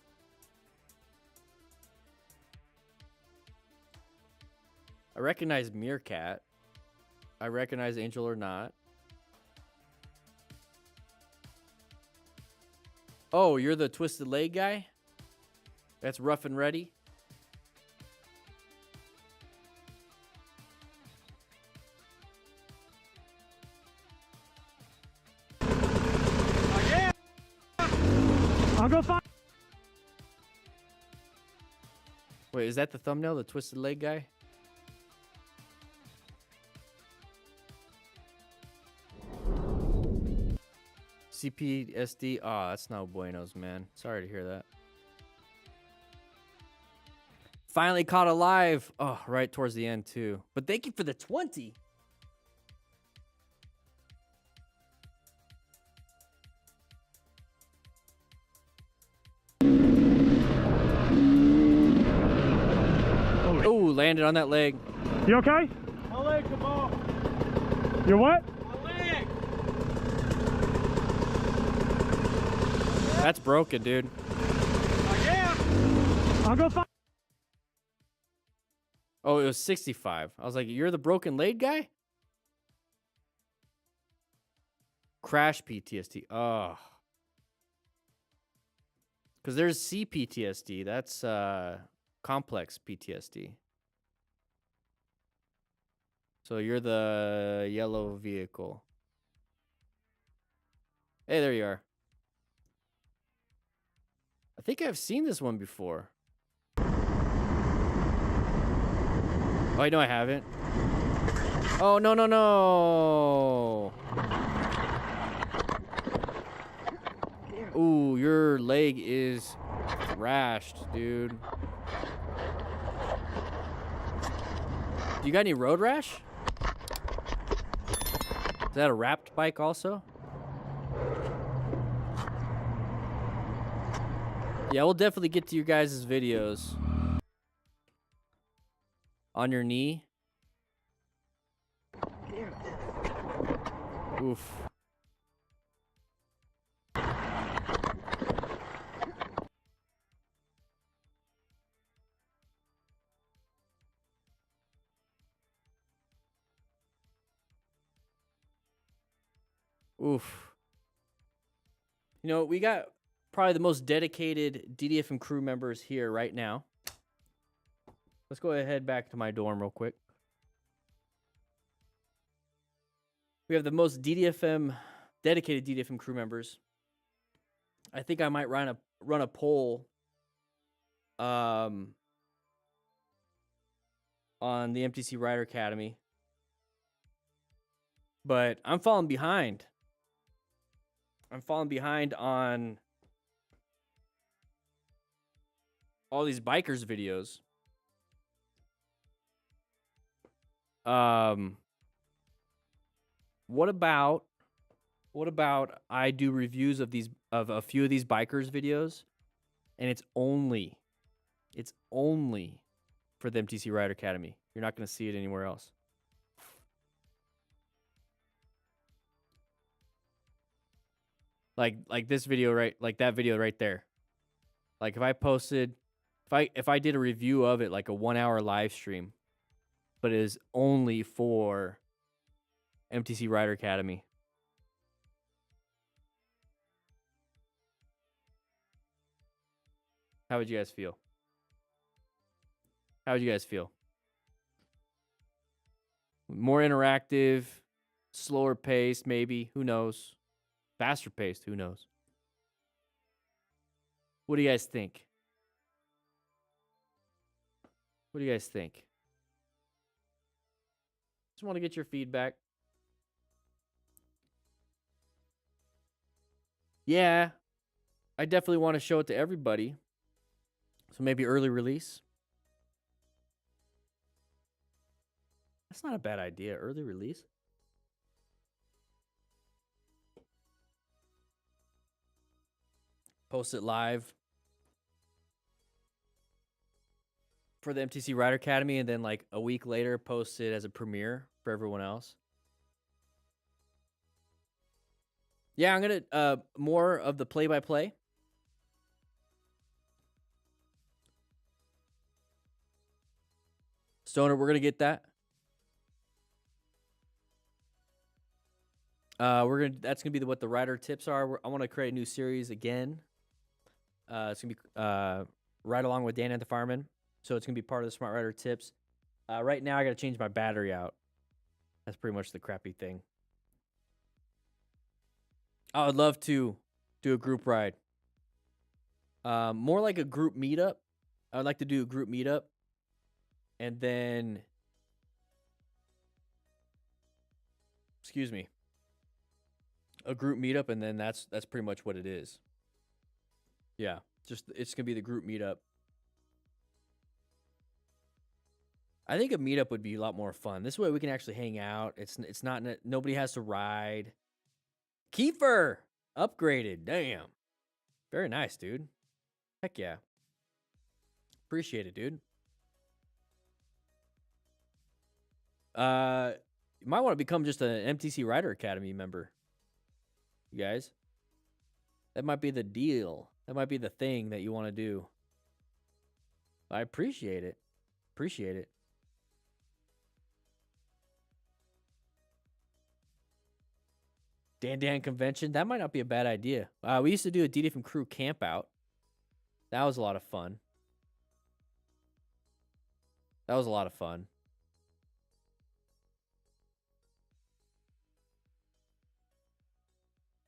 I recognize Meerkat. I recognize Angel or Not. Oh, you're the twisted leg guy? That's rough and ready? I'll go find. Wait, is that the thumbnail, the twisted leg guy? CPSD. Oh, that's no buenos, man. Sorry to hear that. Finally caught alive. Oh, right towards the end, too. But thank you for the 20. Oh, landed on that leg. You okay? My leg, come on. You're what? My leg. That's broken, dude. Yeah. I'll go find. Oh, it was 65. I was like, you're the broken leg guy? Crash PTSD. Oh. Because there's CPTSD. That's complex PTSD. So you're the yellow vehicle. Hey, there you are. I think I've seen this one before. Oh, no, I haven't. Oh, no, no, no. Ooh, your leg is thrashed, dude. Do you got any road rash? Is that a wrapped bike also? Yeah, we'll definitely get to your guys' videos. On your knee. Oof. Oof. You know, we got probably the most dedicated DDFM crew members here right now. Let's go ahead back to my dorm real quick. We have the most dedicated DDFM crew members. I think I might run a poll on the Mtc Rider Academy. But I'm falling behind. I'm falling behind on all these Bikerz videos. What about I do reviews of a few of these Bikerz videos, and it's only for the Mtc Rider Academy. You're not going to see it anywhere else. Like this video like that video right there. Like if I did a review of it, like a 1 hour live stream, but it is only for Mtc Rider Academy. How would you guys feel? How would you guys feel? More interactive, slower paced, maybe. Who knows? Faster paced, who knows? What do you guys think? What do you guys think? Just want to get your feedback. Yeah, I definitely want to show it to everybody. So maybe early release. That's not a bad idea. Early release. Post it live for the Mtc Rider Academy, and then like a week later post it as a premiere for everyone else. Yeah, I'm gonna more of the play-by-play. Stoner, we're gonna get that. That's gonna be what the rider tips are. I want to create a new series again. It's gonna be right along with DanDanTheFireman, so it's gonna be part of the Smart Rider tips. Right now, I gotta change my battery out. That's pretty much the crappy thing. I would love to do a group ride. More like a group meetup. I would like to do a group meetup, and then, excuse me, a group meetup, and then that's pretty much what it is. Yeah, it's gonna be the group meetup. I think a meetup would be a lot more fun. This way we can actually hang out. It's not nobody has to ride. Kiefer upgraded. Damn, very nice, dude. Heck yeah, appreciate it, dude. You might want to become just an Mtc Rider Academy member. You guys, that might be the deal. That might be the thing that you want to do. I appreciate it. Appreciate it. Dan convention. That might not be a bad idea. We used to do a DDFM crew camp out. That was a lot of fun. That was a lot of fun.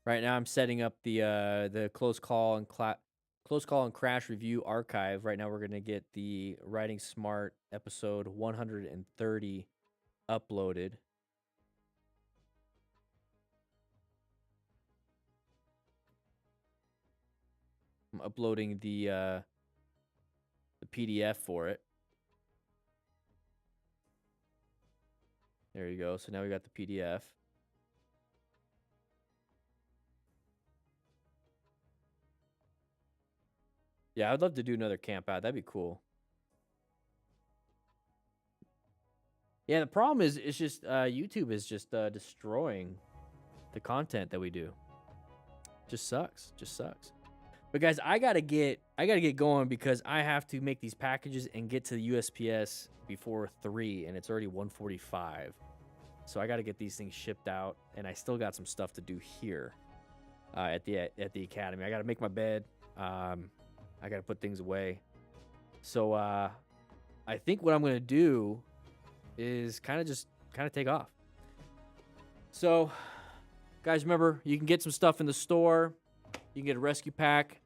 Right now, I'm setting up the close call and crash review archive. Right now, we're gonna get the Riding Smart episode 130 uploaded. I'm uploading the PDF for it. There you go. So now we got the PDF. Yeah, I'd love to do another camp out. That'd be cool. Yeah, the problem is it's just YouTube is just destroying the content that we do. Just sucks. Just sucks. But guys, I gotta get going because I have to make these packages and get to the USPS before 3, and it's already 1:45. So I gotta get these things shipped out, and I still got some stuff to do here at the academy. I gotta make my bed. I gotta put things away. So I think what I'm gonna do is kind of take off. So, guys, remember, you can get some stuff in the store. You can get a rescue pack.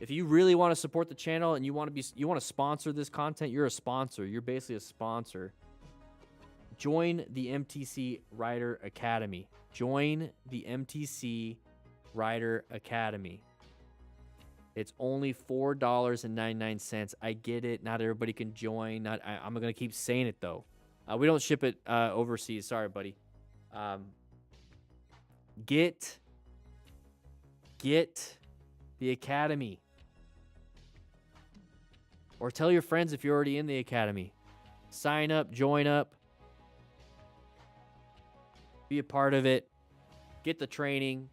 If you really want to support the channel and you want to sponsor this content, you're a sponsor. You're basically a sponsor. Join the MTC Rider Academy. Join the MTC Rider Academy. It's only $4.99. I get it. Not everybody can join. I'm going to keep saying it, though. We don't ship it overseas. Sorry, buddy. Get the academy. Or tell your friends if you're already in the academy. Sign up, join up. Be a part of it. Get the training.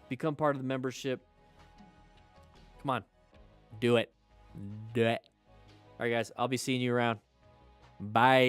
Become part of the membership. Come on. Do it. Do it. All right, guys. I'll be seeing you around. Bye.